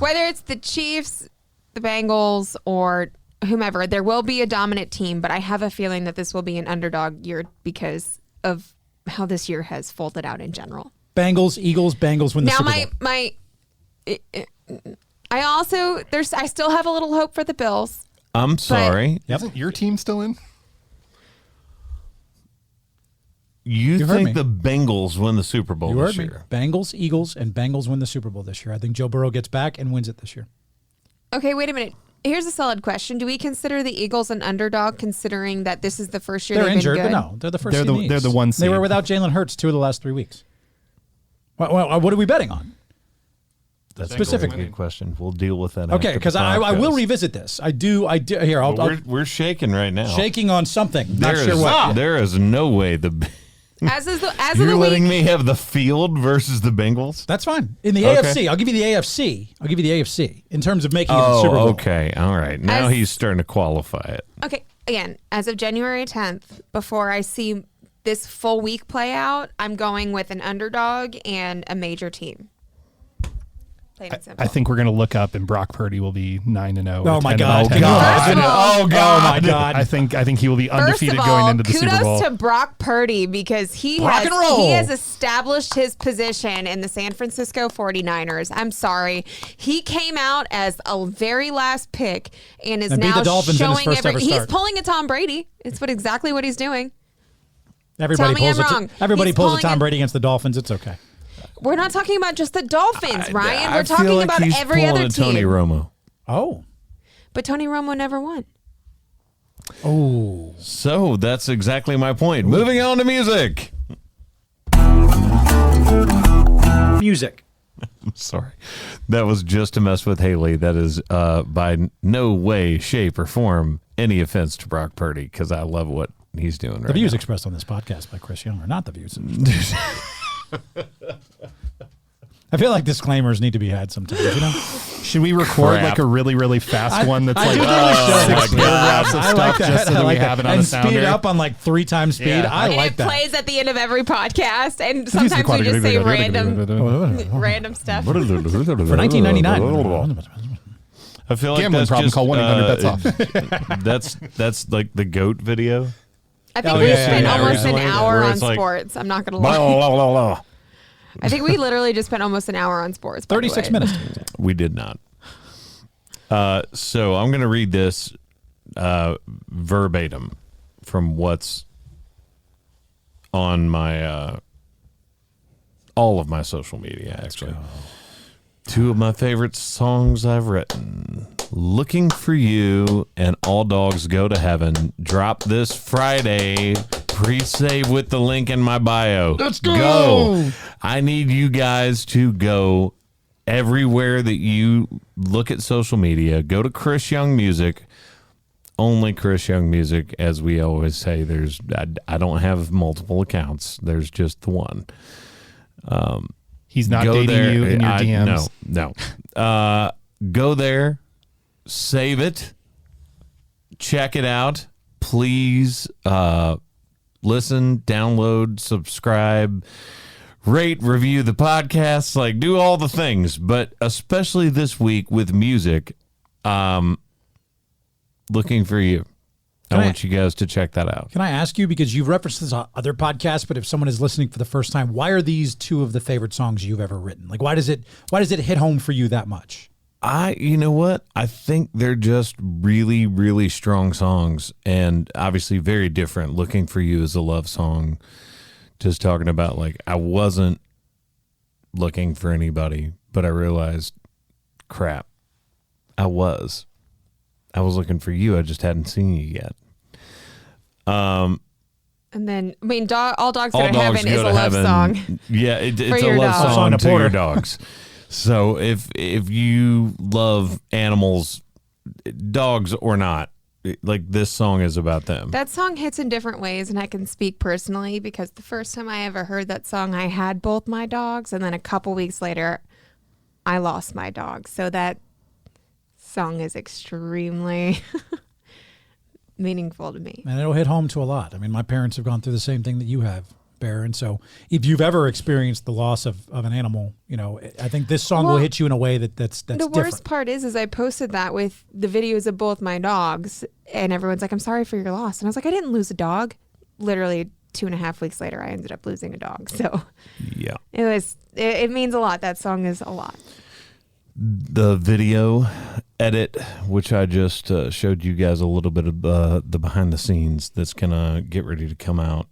whether it's the Chiefs, the Bengals, or whomever. There will be a dominant team, but I have a feeling that this will be an underdog year because of how this year has folded out in general. Bengals, Eagles, Bengals win the Now Super Bowl. I still have a little hope for the Bills. I'm sorry. Isn't your team still in? You heard me. think the Bengals win the Super Bowl You this heard me. year? Bengals, Eagles, and Bengals win the Super Bowl this year. I think Joe Burrow gets back and wins it this year. Okay, wait a minute. Here's a solid question. Do we consider the Eagles an underdog considering that this is the first year They're they've injured, been good? but no, they're the first They're seed in the- East. they're the one They were seed. without Jalen Hurts 2 of the last 3 weeks. What are we betting on? That's Specifically. a good question. We'll deal with that. Okay, after because the I will podcast. revisit this. I do. Here, But I'll we're shaking right now. shaking on something. Not There sure is- what. There is no way As of you're the letting week, me have the field versus the Bengals. That's fine. In the Okay. AFC, I'll give you the AFC. I'll give you the AFC in terms of making it the Super Bowl. okay, all right. Now As- he's starting to qualify it. okay, again, as of January 10th, before I see this full week play out, I'm going with an underdog and a major team. Plain and simple. I think we're going to look up and Brock Purdy will be 9-0. Oh or my 10-0. God! First of all- Oh my God! I think he will be First undefeated of going all, into the Super Bowl. kudos to Brock Purdy because Rock and roll. he has established his position in the San Francisco 49ers. I'm sorry. He came out as a very last pick and is And beat now the Dolphins in his showing first ever he's start. pulling a Tom Brady. It's exactly what he's doing. Everybody Tell me pulls I'm a wrong. everybody He's pulls a pulling Tom it- Brady against the Dolphins. It's okay. We're not talking about just the Dolphins, Ryan. We're I feel talking like about he's every pulling other a Tony team. Romo. Oh. But Tony Romo never won. Oh. So that's exactly my point. Moving on to music. Music. Sorry. That was just to mess with Haley. That is by no way, shape, or form any offense to Brock Purdy because I love what he's doing The right views now. expressed on this podcast by Chris Young are not the views. I feel like disclaimers need to be had sometimes, you know? Should we record Crap. like a really, really fast one that's like do think we should. 6 paragraphs of I like stuff that. just so that I we like have that. it on and a speed sounder? it up on like 3 times speed. Yeah. I And like it that. plays at the end of every podcast, and sometimes we just say random stuff. For 1999. I feel like Gambling that's problem, just, call 1-800-BETS-OFF. that's like the GOAT video. I think Oh, we yeah, spent yeah, almost an recently, hour where on it's like- sports. I'm not going to lie. I think we literally just spent almost an hour on sports. by the 36 way. minutes. We did not. So I'm going to read this verbatim from what's on my all of my social media, actually. 2 of my favorite songs I've written. Looking for You and All Dogs Go to Heaven drop this Friday. Pre-save with the link in my bio. Let's go. I need you guys to go everywhere that you look at social media. Go to Chris Young Music. Only Chris Young Music, as we always say. I don't have multiple accounts. There's just the one. He's not Go dating there. you in your DMs. No. Go there, save it, check it out. Please listen, download, subscribe, rate, review the podcast, like do all the things. But especially this week with music, Looking for You. I want you guys to check that out. Can I ask you, because you've referenced this on other podcasts, but if someone is listening for the first time, why are these 2 of the favorite songs you've ever written? Like, why does it hit home for you that much? You know what? I think they're just really, really strong songs and obviously very different. Looking for You is a love song. Just talking about like, I wasn't looking for anybody, but I realized, crap, I was looking for you. I just hadn't seen you yet. And then, I mean, All Dogs Go All to Dogs Heaven is Go a to love Heaven. song. Yeah, it's For a your love dog. song to to your Porter. dogs. So if you love animals, dogs or not, like this song is about them. That song hits in different ways, and I can speak personally because the first time I ever heard that song, I had both my dogs, and then a couple weeks later, I lost my dog. So that song is extremely meaningful to me. And it'll hit home to a lot. I mean, my parents have gone through the same thing that you have, Bear. And so if you've ever experienced the loss of an animal, you know, I think this song will Well, hit you in a way that's The different. worst part is I posted that with the videos of both my dogs, and everyone's like, I'm sorry for your loss. And I was like, I didn't lose a dog. Literally 2.5 weeks later, I ended up losing a dog. So Yeah. it means a lot. That song is a lot. the video edit, which I just showed you guys a little bit of the behind the scenes that's going to get ready to come out.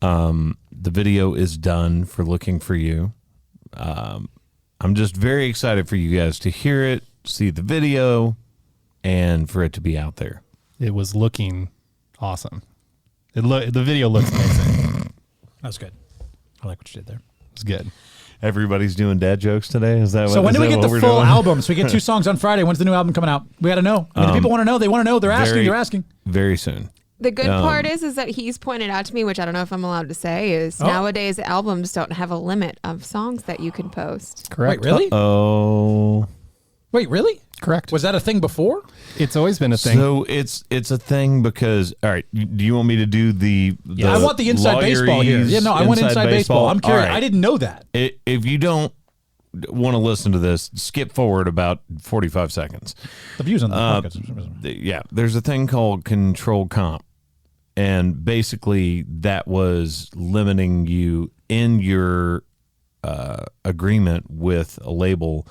The video is done for Looking For You. I'm just very excited for you guys to hear it, see the video, and for it to be out there. It was looking awesome. The video looks amazing. That was good. I like what you did there. It's good. Everybody's doing dad jokes today. Is that So when do we get the we're full doing? album? So we get 2 songs on Friday. When's the new album coming out? We got to know. I mean, the people want to know. They want to know. They're asking. They're asking. Very soon. The good part is that he's pointed out to me, which I don't know if I'm allowed to say, is nowadays albums don't have a limit of songs that you can post. Correct. Wait, really? Oh. Wait, really? Correct. Was that a thing before? It's always been a thing. So it's a thing because, all right, do you want me to do the I want the inside baseball here. Yeah, no, I want inside baseball. I'm curious. All right. I didn't know that. If you don't want to listen to this, skip forward about 45 seconds. The views on the podcast. Yeah, there's a thing called control comp. And basically that was limiting you in your agreement with a label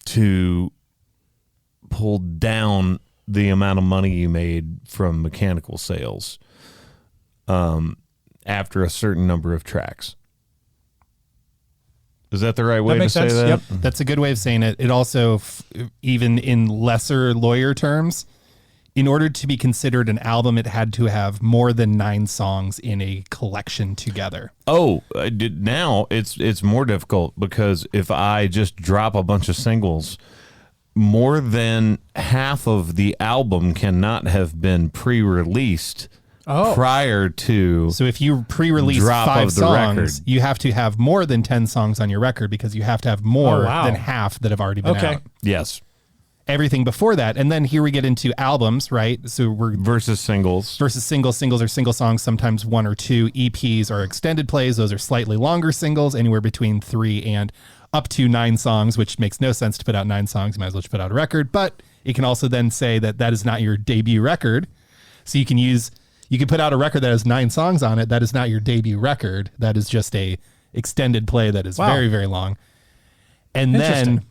to pull down the amount of money you made from mechanical sales after a certain number of tracks. Is that the right way to say that? Yep. That's a good way of saying it. It also, even in lesser lawyer terms, in order to be considered an album, it had to have more than 9 songs in a collection together. Oh, now it's more difficult because if I just drop a bunch of singles, more than half of the album cannot have been pre-released prior to. So if you pre-release drop 5 of the songs, record. you have to have more than 10 songs on your record because you have to have more wow. than half that have already been out. Yes. Everything before that. And then here we get into albums, right? So we're Versus singles. Singles are single songs, sometimes 1 or 2. EPs are extended plays. Those are slightly longer singles, anywhere between 3 and up to 9 songs, which makes no sense to put out 9 songs. You might as well just put out a record. But it can also then say that that is not your debut record. So you can put out a record that has 9 songs on it. That is not your debut record. That is just a extended play that is very, very long. And then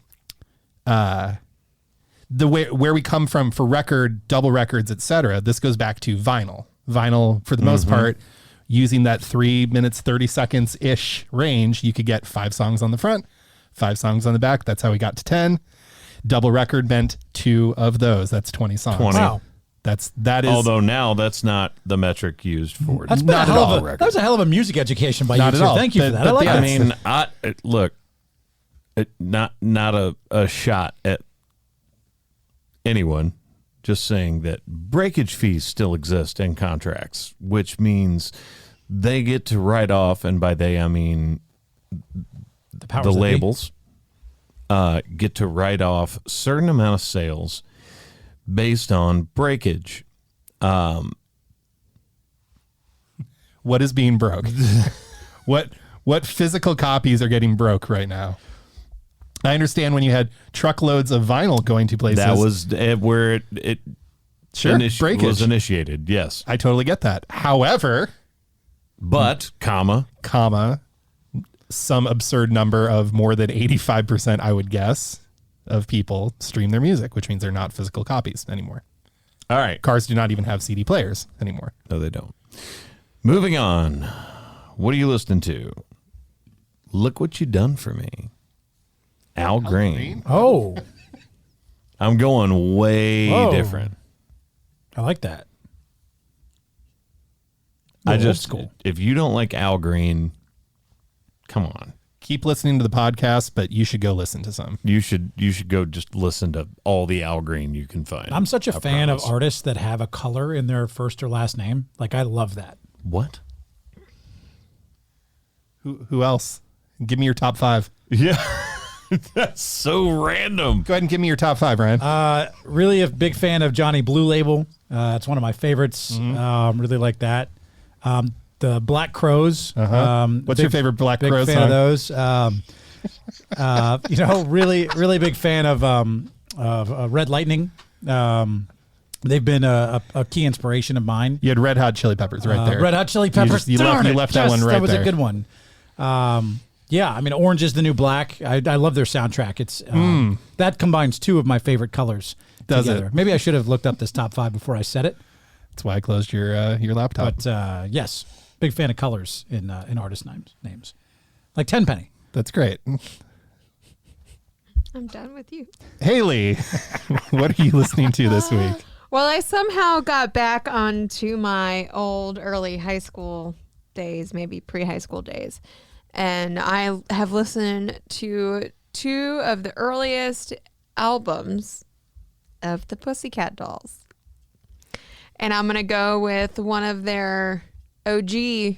where we come from for record, double records, etc. This goes back to vinyl. Vinyl, for the most part, using that 3 minutes, 30 seconds ish range, you could get 5 songs on the front, 5 songs on the back. That's how we got to 10. Double record meant 2 of those. That's 20 songs. 20. Wow. That is. Although now that's not the metric used for That's been not a at hell all of a, record. that was a hell of a music education by Not you at two. all. Thank you for that. But I like I that. mean, look, not a shot at anyone. Just saying that breakage fees still exist in contracts, which means they get to write off, and by they I mean the labels get to write off a certain amount of sales based on breakage. What is being broke? What physical copies are getting broke right now? I understand when you had truckloads of vinyl going to places. That was where it breakage was initiated. Yes, I totally get that. However, but comma, some absurd number of more than 85%, I would guess, of people stream their music, which means they're not physical copies anymore. all right. Cars do not even have CD players anymore. No, they don't. Moving on. What are you listening to? Look What You Done For Me. Al Green. Oh, I'm going way Whoa. different. I like that. I Old just school. if you don't like Al Green, come on. Keep listening to the podcast, but you should go listen to some. You should go just listen to all the Al Green you can find. I'm such a fan of promise. artists that have a color in their first or last name. Like, I love that. What? Who else? Give me your top 5. Yeah. That's so random. Go ahead and give me your top 5, Ryan. Really a big fan of Johnny Blue Label. It's one of my favorites. Really like that. The Black Crows. What's your favorite Black big Crows fan song? of those. Really big fan of Red Lightning. They've been a key inspiration of mine. You had Red Hot Chili Peppers right there. Red Hot Chili Peppers. You left that one right That was there. a good one. Yeah, I mean, Orange is the New Black. I love their soundtrack. It's that combines two of my favorite colors together. Maybe I should have looked up this top 5 before I said it. That's why I closed your laptop. But yes, big fan of colors in artist names. Like Tenpenny. That's great. I'm done with you. Haley, what are you listening to this week? Well, I somehow got back onto my old early high school days, maybe pre-high school days. And I have listened to 2 of the earliest albums of the Pussycat Dolls. And I'm going to go with one of their OG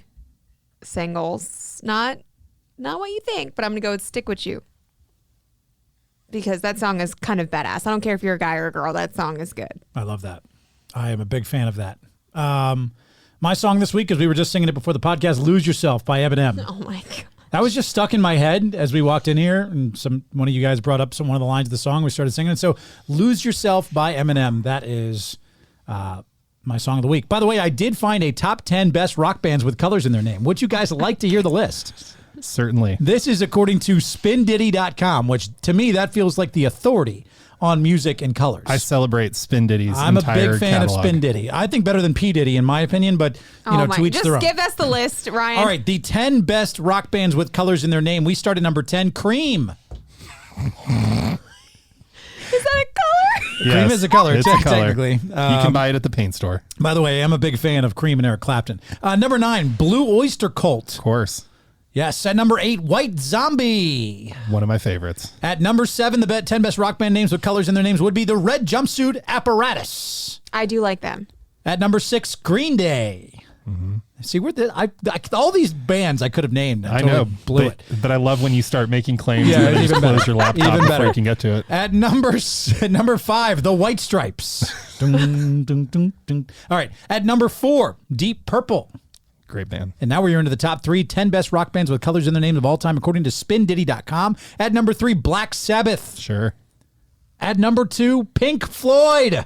singles. Not what you think, but I'm going to go with Stick With You. Because that song is kind of badass. I don't care if you're a guy or a girl. That song is good. I love that. I am a big fan of that. My song this week, as we were just singing it before the podcast, Lose Yourself by Eminem. Oh, my God. That was just stuck in my head as we walked in here, and one of you guys brought up one of the lines of the song. We started singing it. So Lose Yourself by Eminem. That is my song of the week. By the way, I did find a top 10 best rock bands with colors in their name. Would you guys like to hear the list? Certainly. This is according to spindiddy.com, which to me, that feels like the authority on music and colors. I celebrate Spin Diddy's I'm a entire big fan catalog. of Spin Diddy. I think better than P. Diddy, in my opinion, but to each their own. Just give us the list, Ryan. All right, the 10 best rock bands with colors in their name. We start at number 10, Cream. Is that a color? Yes, Cream is a color, it's a color. technically. You can buy it at the paint store. By the way, I'm a big fan of Cream and Eric Clapton. Number 9, Blue Oyster Cult. Of course. Yes. At number 8, White Zombie. One of my favorites. At number 7, the 10 best rock band names with colors in their names would be the Red Jumpsuit Apparatus. I do like them. At number 6, Green Day. Mm-hmm. See, all these bands I could have named. I know, blew it. But I love when you start making claims Yeah, and then even just close your laptop Even before better. you can get to it. At number 5, the White Stripes. Dun, dun, dun, dun. All right. At number 4, Deep Purple. Great band. And now we're into the top 3, 10 best rock bands with colors in their names of all time, according to spindiddy.com. At number 3, Black Sabbath. Sure. At number 2, Pink Floyd.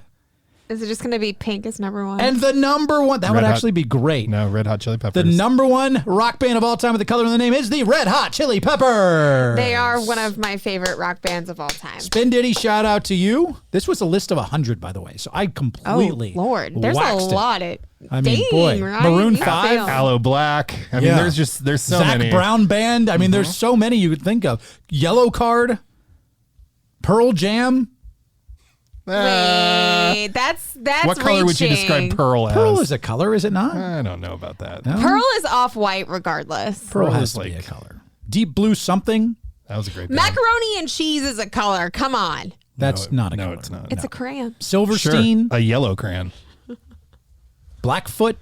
Is it just going to be Pink as number 1? And the number 1, that would actually be great. No, Red Hot Chili Peppers. The number 1 rock band of all time with the color in the name is the Red Hot Chili Peppers. They are one of my favorite rock bands of all time. Spin Diddy, shout out to you. This was a list of 100, by the way, so I completely Lord. There's a waxed it. lot. I mean, Dang, boy, Ryan, Maroon you 5, failed. Aloe Black. I mean, Yeah. there's so Zach many. Brown Band. I mean, there's so many you could think of. Yellow Card, Pearl Jam. Wait, that's What color would you reaching. describe Pearl as? Pearl is a color, is it not? I don't know about that. No? Pearl is off-white regardless. Pearl Pearl has is to be like- a color. Deep Blue something. That was a great band. Macaroni and cheese is a color. Come on. That's not a color. No, it's not. It's a crayon. Silverstein, Sure. A yellow crayon. Blackfoot,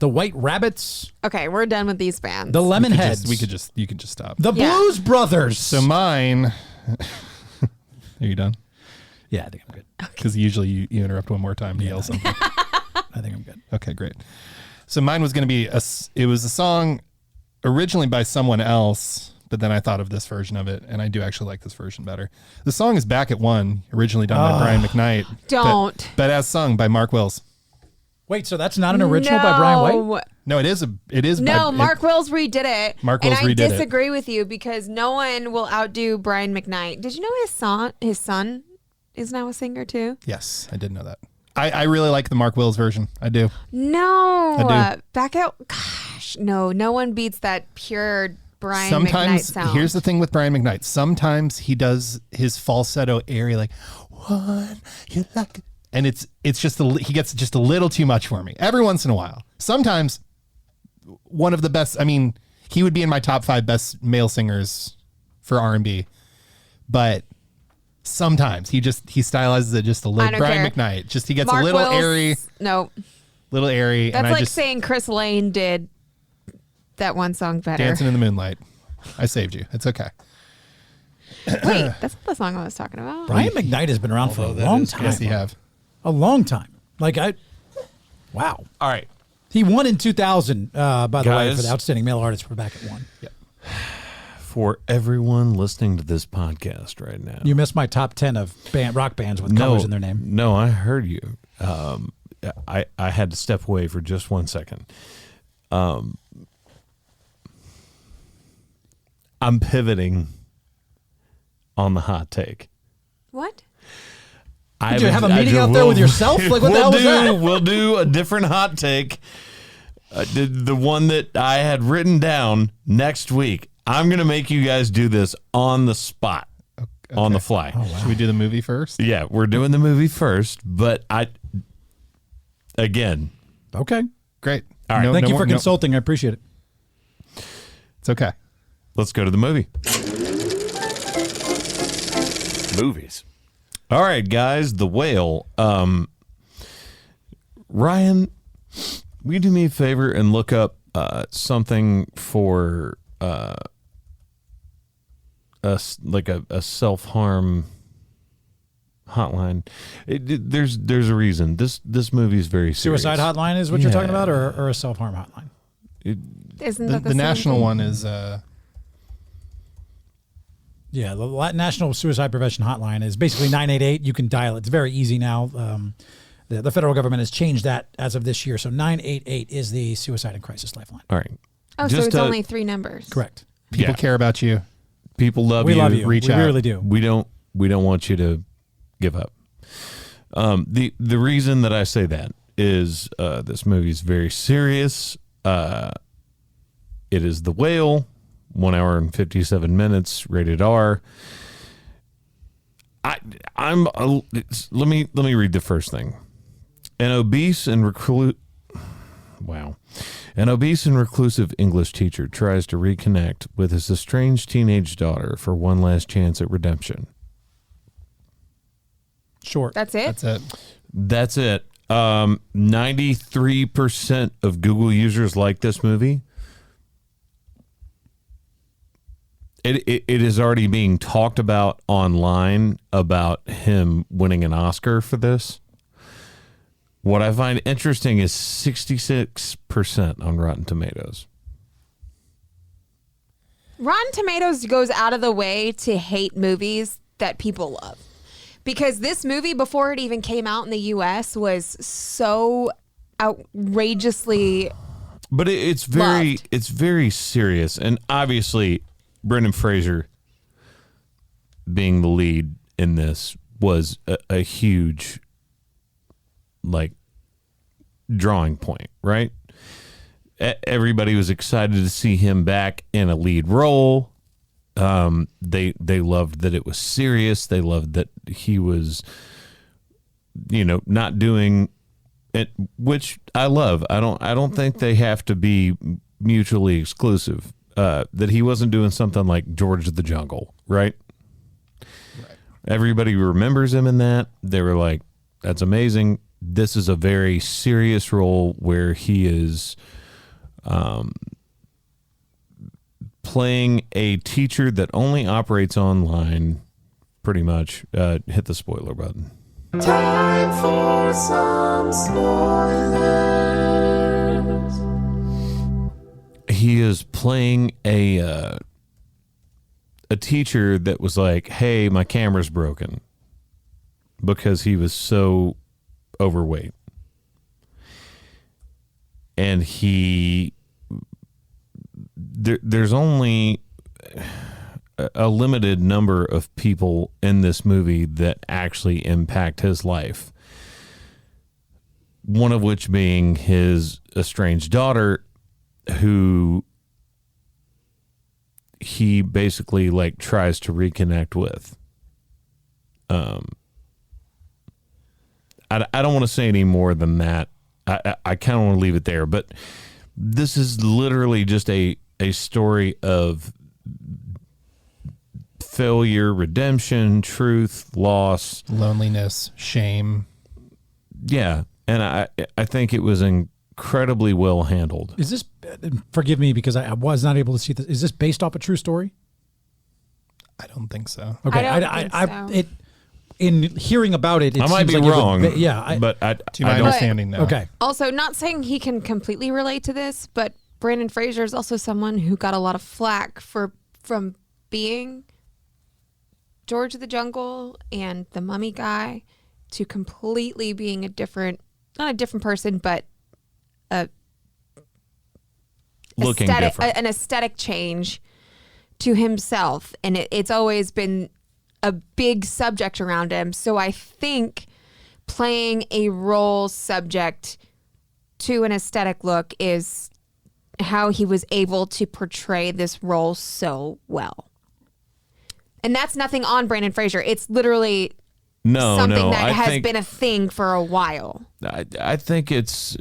the White Rabbits, Okay, we're done with these bands. the Lemonheads. You could just stop. The Yeah. Blues Brothers. So mine. Are you done? Yeah, I think I'm good. Because usually you interrupt one more time to yell something. I think I'm good. Okay, great. So mine was going to be it was a song originally by someone else, but then I thought of this version of it, and I do actually like this version better. The song is Back at One, originally done by Brian McKnight. Don't. But as sung by Mark Wills. Wait, so that's not an original by Brian White? No, it is. No, Mark Wills redid it. Mark Wills redid it. And I disagree with you because no one will outdo Brian McKnight. Did you know his son is now a singer too? Yes, I did know that. I really like the Mark Wills version. I do. No. I do. Back out. Gosh, no one beats that pure Brian McKnight Sometimes sound. here's the thing with Brian McKnight. Sometimes he does his falsetto airy like one you like, and it's just he gets just a little too much for me every once in a while. Sometimes one of the best. I mean, he would be in my top 5 best male singers for R&B, but sometimes he stylizes it just a little. I don't Brian care. McKnight he gets Mark a little Wills, airy, No, little airy. that's and like saying Chris Lane did that one song better. Dancing in the Moonlight. I saved you. It's okay. Wait, that's not the song I was talking about. Brian McKnight has been around for a long time. Yes, you have. A long time. Wow. All right. He won in 2000, by the way, Guys. for the Outstanding Male Artist for Back at One. Yep. For everyone listening to this podcast right now. You missed my top 10 of rock bands with colors in their name. No, I heard you. I had to step away for just 1 second. I'm pivoting on the hot take. What? Did you have a meeting out there with yourself? Like, what the hell was that? We'll do a different hot take. The one that I had written down next week. I'm going to make you guys do this on the spot, on the fly. Oh, wow. Should we do the movie first? Yeah, we're doing the movie first, but again. Okay. Great. All right. Thank you for consulting. I appreciate it. It's okay. Let's go to the movie. Movies. All right, guys, The Whale. Ryan, will you do me a favor and look up something for a self-harm hotline? There's a reason. This movie is very serious. Suicide hotline is what you're talking about, or a self-harm hotline? Isn't that the national one is Yeah, the National Suicide Prevention Hotline is basically 988. You can dial it. It's very easy now. The federal government has changed that as of this year. So 988 is the suicide and crisis lifeline. All right. Oh, so it's only 3 numbers. Correct. people care about you. People love we you. love you. Reach we out. really do. We don't want you to give up. The reason that I say that is this movie is very serious. It is The Whale, 1 hour and 57 minutes, rated R. Let me read the first thing. An obese and reclusive English teacher tries to reconnect with his estranged teenage daughter for one last chance at redemption. Short. That's it? That's it. 93% of Google users like this movie. It is already being talked about online about him winning an Oscar for this. What I find interesting is 66% on Rotten Tomatoes. Rotten Tomatoes goes out of the way to hate movies that people love. Because this movie, before it even came out in the U.S., was so outrageously But it's very serious. And obviously, Brendan Fraser being the lead in this was a huge drawing point, right? Everybody was excited to see him back in a lead role. They loved that it was serious. They loved that he was, not doing it, which I love. I don't think they have to be mutually exclusive. That he wasn't doing something like George of the Jungle, right? Everybody remembers him in that. They were like, that's amazing. This is a very serious role where he is playing a teacher that only operates online, pretty much. Hit the spoiler button. Time for some spoilers. He is playing a teacher that was like, hey, my camera's broken, because he was so overweight. And there's only a limited number of people in this movie that actually impact his life. One of which being his estranged daughter, who he basically tries to reconnect with. I don't want to say any more than that. I kind of want to leave it there, but this is literally just a story of failure, redemption, truth, loss, loneliness, shame. Yeah, and I think it was incredibly well handled. Is this, forgive me because I was not able to see this, is this based off a true story? I don't think so. Okay, I don't think so. In hearing about it, I might be seems wrong. but but to my understanding, no. Okay. Also, not saying he can completely relate to this, but Brandon Fraser is also someone who got a lot of flack from being George of the Jungle and the Mummy guy to completely being not a different person, but looking different. an aesthetic change to himself, and it's always been a big subject around him. So I think playing a role subject to an aesthetic look is how he was able to portray this role so well. And that's nothing on Brendan Fraser. It's literally something that has been a thing for a while. I think it's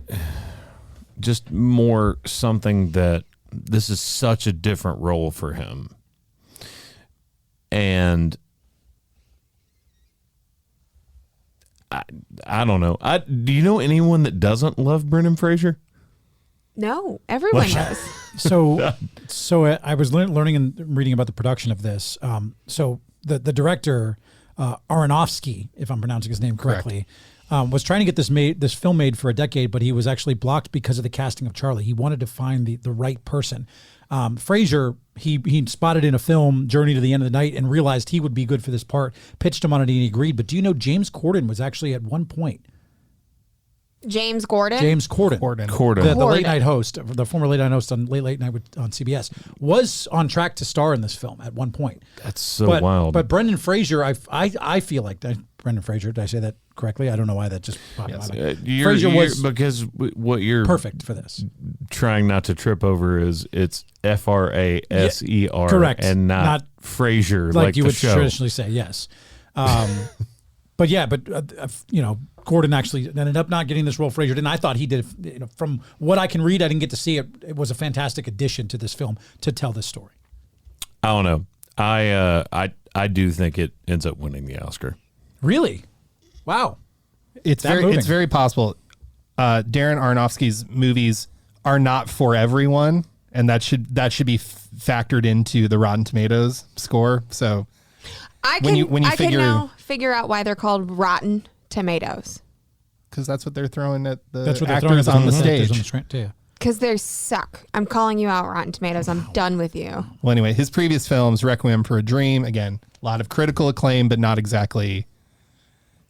just more something that this is such a different role for him. And I don't know. Do you know anyone that doesn't love Brendan Fraser? No, everyone does. So I was learning and reading about the production of this. So the director Aronofsky, if I'm pronouncing his name correctly, was trying to get this film made for a decade, but he was actually blocked because of the casting of Charlie. He wanted to find the right person. Fraser, he spotted in a film, Journey to the End of the Night, and realized he would be good for this part, pitched him on it, and he agreed. But do you know James Corden was actually at one point James Corden? James Corden. The late night host, the former late night host on Late Night on CBS, was on track to star in this film at one point. That's so wild. But Brendan Fraser, I feel like Brendan Fraser. Did I say that correctly? I don't know why that just popped in my mind. Fraser was because what you're perfect for this. Trying not to trip over is it's Fraser, correct, and not Fraser, like you the would show. traditionally say. Yes. But Gordon actually ended up not getting this role. Fraser didn't. I thought he did. From what I can read, I didn't get to see it. It was a fantastic addition to this film to tell this story. I don't know. I do think it ends up winning the Oscar. Really? Wow. It's very possible. Darren Aronofsky's movies are not for everyone, and that should be factored into the Rotten Tomatoes score. So I can now figure out why they're called Rotten Tomatoes. Because that's what they're throwing at the actors actors on the stage. Because they suck. I'm calling you out, Rotten Tomatoes. I'm done with you. Well, anyway, his previous films, Requiem for a Dream, again, a lot of critical acclaim, but not exactly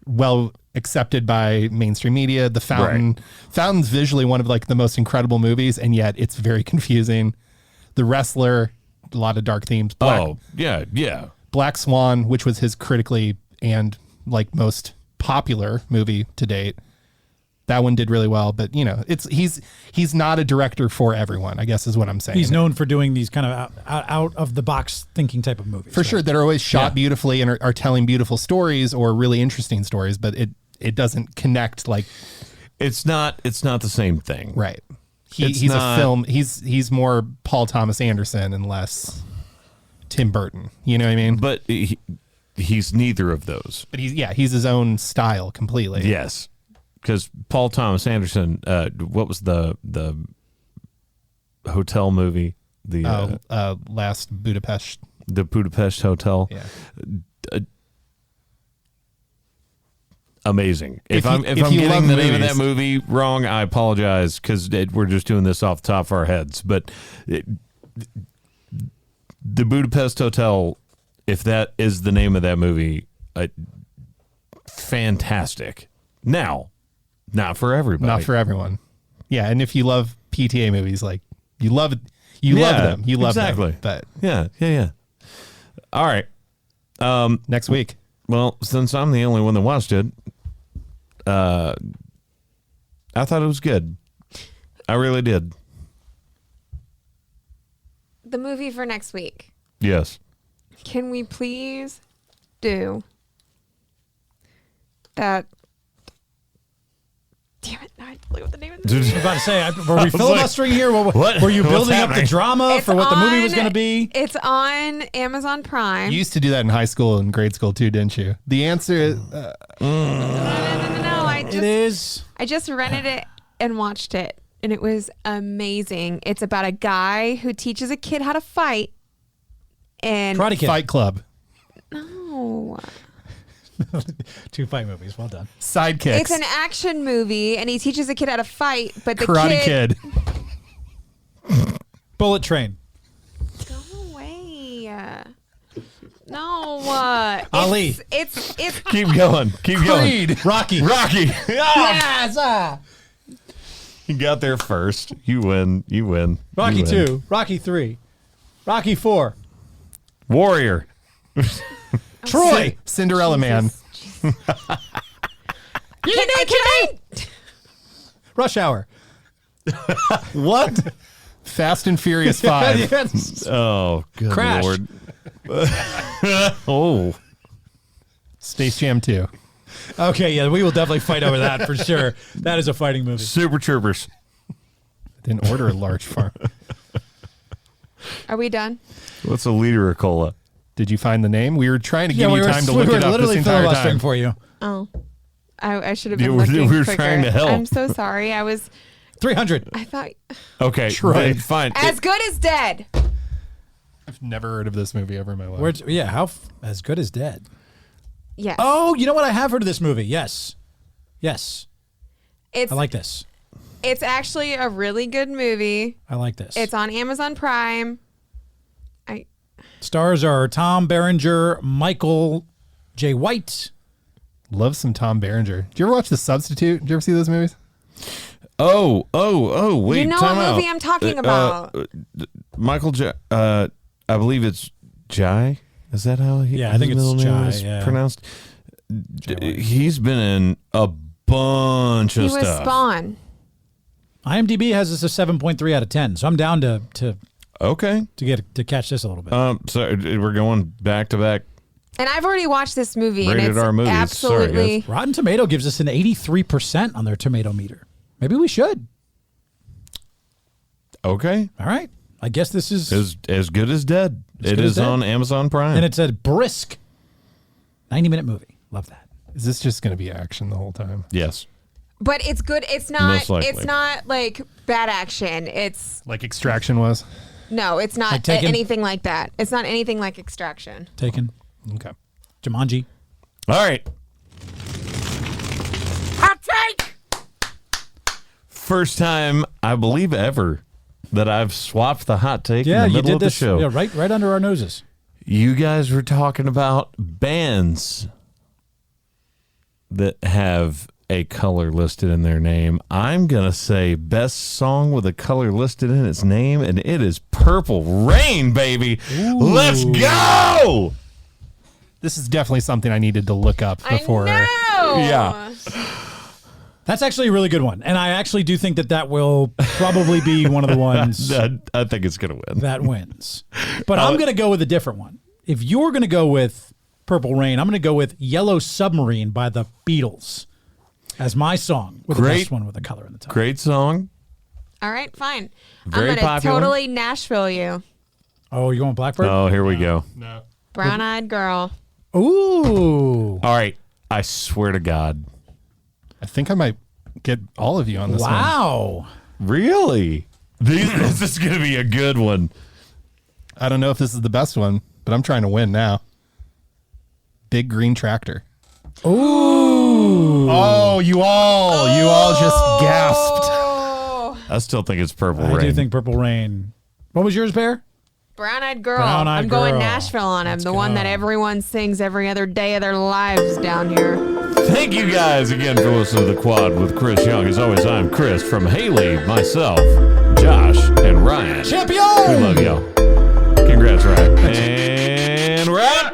well accepted by mainstream media. The Fountain. Right. Fountain's visually one of like the most incredible movies, and yet it's very confusing. The Wrestler, a lot of dark themes. Black Swan, which was his critically and like most popular movie to date. That one did really well, but he's not a director for everyone, I guess is what I'm saying. He's known for doing these kind of out of the box thinking type of movies. For sure, that are always shot beautifully and are telling beautiful stories or really interesting stories, but it doesn't connect like it's not the same thing. Right. He's a film. He's more Paul Thomas Anderson and less Tim Burton. You know what I mean? But he's neither of those. But he's his own style completely. Yes. Because Paul Thomas Anderson, what was the hotel movie? The Last Budapest. The Budapest Hotel. Yeah. Amazing. If I'm getting the name of that movie wrong, I apologize because we're just doing this off the top of our heads. But the Budapest Hotel, if that is the name of that movie, fantastic. Now. Not for everybody. Not for everyone. Yeah, and if you love PTA movies, like you love it, love them. You love them. But yeah. All right. Next week. Well, since I'm the only one that watched it, I thought it was good. I really did. The movie for next week. Yes. Can we please do that? Damn it! I forgot what the name of the movie. I was about to say, were we filibustering here? Were you building up the drama for what the movie was going to be? It's on Amazon Prime. You used to do that in high school and grade school too, didn't you? The answer is no. I just rented it and watched it, and it was amazing. It's about a guy who teaches a kid how to fight. And Karate Kid. Fight Club. No. 2 fight movies. Well done. Sidekicks. It's an action movie, and he teaches a kid how to fight, but the Karate Kid. Bullet Train. Go away. No. Ali. It's Keep going. Creed. Rocky. Yes. You got there first. You win. Rocky 2. Rocky 3. Rocky 4. Warrior. Troy. Cinderella Man. Can I? Rush Hour. What? Fast and Furious 5. Yes. Oh, good Crash. Lord. Oh. Space Jam 2. Okay, yeah, we will definitely fight over that for sure. That is a fighting movie. Super Troopers. Didn't order a large farm. Are we done? What's a liter of cola? Did you find the name? We were trying to give we you were, time to we look were it up literally this entire filibustering time. for you. Oh, I should have We been were- looking we were quicker. trying to help. I'm so sorry. I 300. thought Okay, Troy. fine. As Good as Dead. I've never heard of this movie ever in my life. Where's, yeah, As Good as Dead. Yes. Oh, you know what? I have heard of this movie. Yes. It's I like this. It's actually a really good movie. I like this. It's on Amazon Prime. Stars are Tom Berenger, Michael J. White. Love some Tom Berenger. Did you ever watch The Substitute? Did you ever see those movies? Oh, wait. You know time what movie out. I'm talking about. Michael J. I believe it's Jai. Is that how he? Yeah, I think his it's middle name Jai, is yeah. pronounced. He's been in a bunch He of was stuff. Spawn. IMDb has this a 7.3 out of 10, so I'm down to Okay. catch this a little bit. So we're going back to back. And I've already watched this movie. Rated and it's R movies. Sorry, absolutely. guys. Rotten Tomato gives us an 83% on their tomato meter. Maybe we should. Okay. All right. I guess this is, As Good as Dead. As It Good as is Dead? on Amazon Prime. and it's a brisk 90-minute movie. Love that. Is this just going to be action the whole time? yes. But it's good. It's Most not. likely. It's not like bad action. It's Like Extraction was? no. It's not Like Taken? anything like that. It's not anything like Extraction. Taken. Okay. Jumanji. All right. Hot take. First time, I believe, ever that I've swapped the hot take Yeah, in the you middle did of the this. show. Yeah, right under our noses. You guys were talking about bands that have a color listed in their name. I'm going to say best song with a color listed in its name, and it is Purple Rain, baby. Let's go! This is definitely something I needed to look up before. I know. Yeah. That's actually a really good one. And I actually do think that will probably be one of the ones I think it's going to win. that wins. But I'm going to go with a different one. If you're going to go with Purple Rain, I'm going to go with Yellow Submarine by the Beatles as my song with the Great. best one with the color in the top. Great song. All right, fine. Very I'm gonna popular. totally Nashville you. Oh, you going Blackbird? Oh, here we go. No. Brown Eyed Girl. Ooh. All right. I swear to God. I think I might get all of you on this one. Wow. Really? This is going to be a good one. I don't know if this is the best one, but I'm trying to win now. Big Green Tractor. Ooh. Oh, you all just gasped. Oh, I still think it's Purple I Rain. do think Purple Rain. What was yours, Bear? Brown Eyed Girl. Brown-Eyed I'm going Girl. Nashville on him. Let's The one go. that everyone sings every other day of their lives down here. Thank you guys again for listening to The Quad with Chris Young. As always, I'm Chris from Haley, myself, Josh, and Ryan. Champion! We love y'all. Congrats, Ryan. And we're out.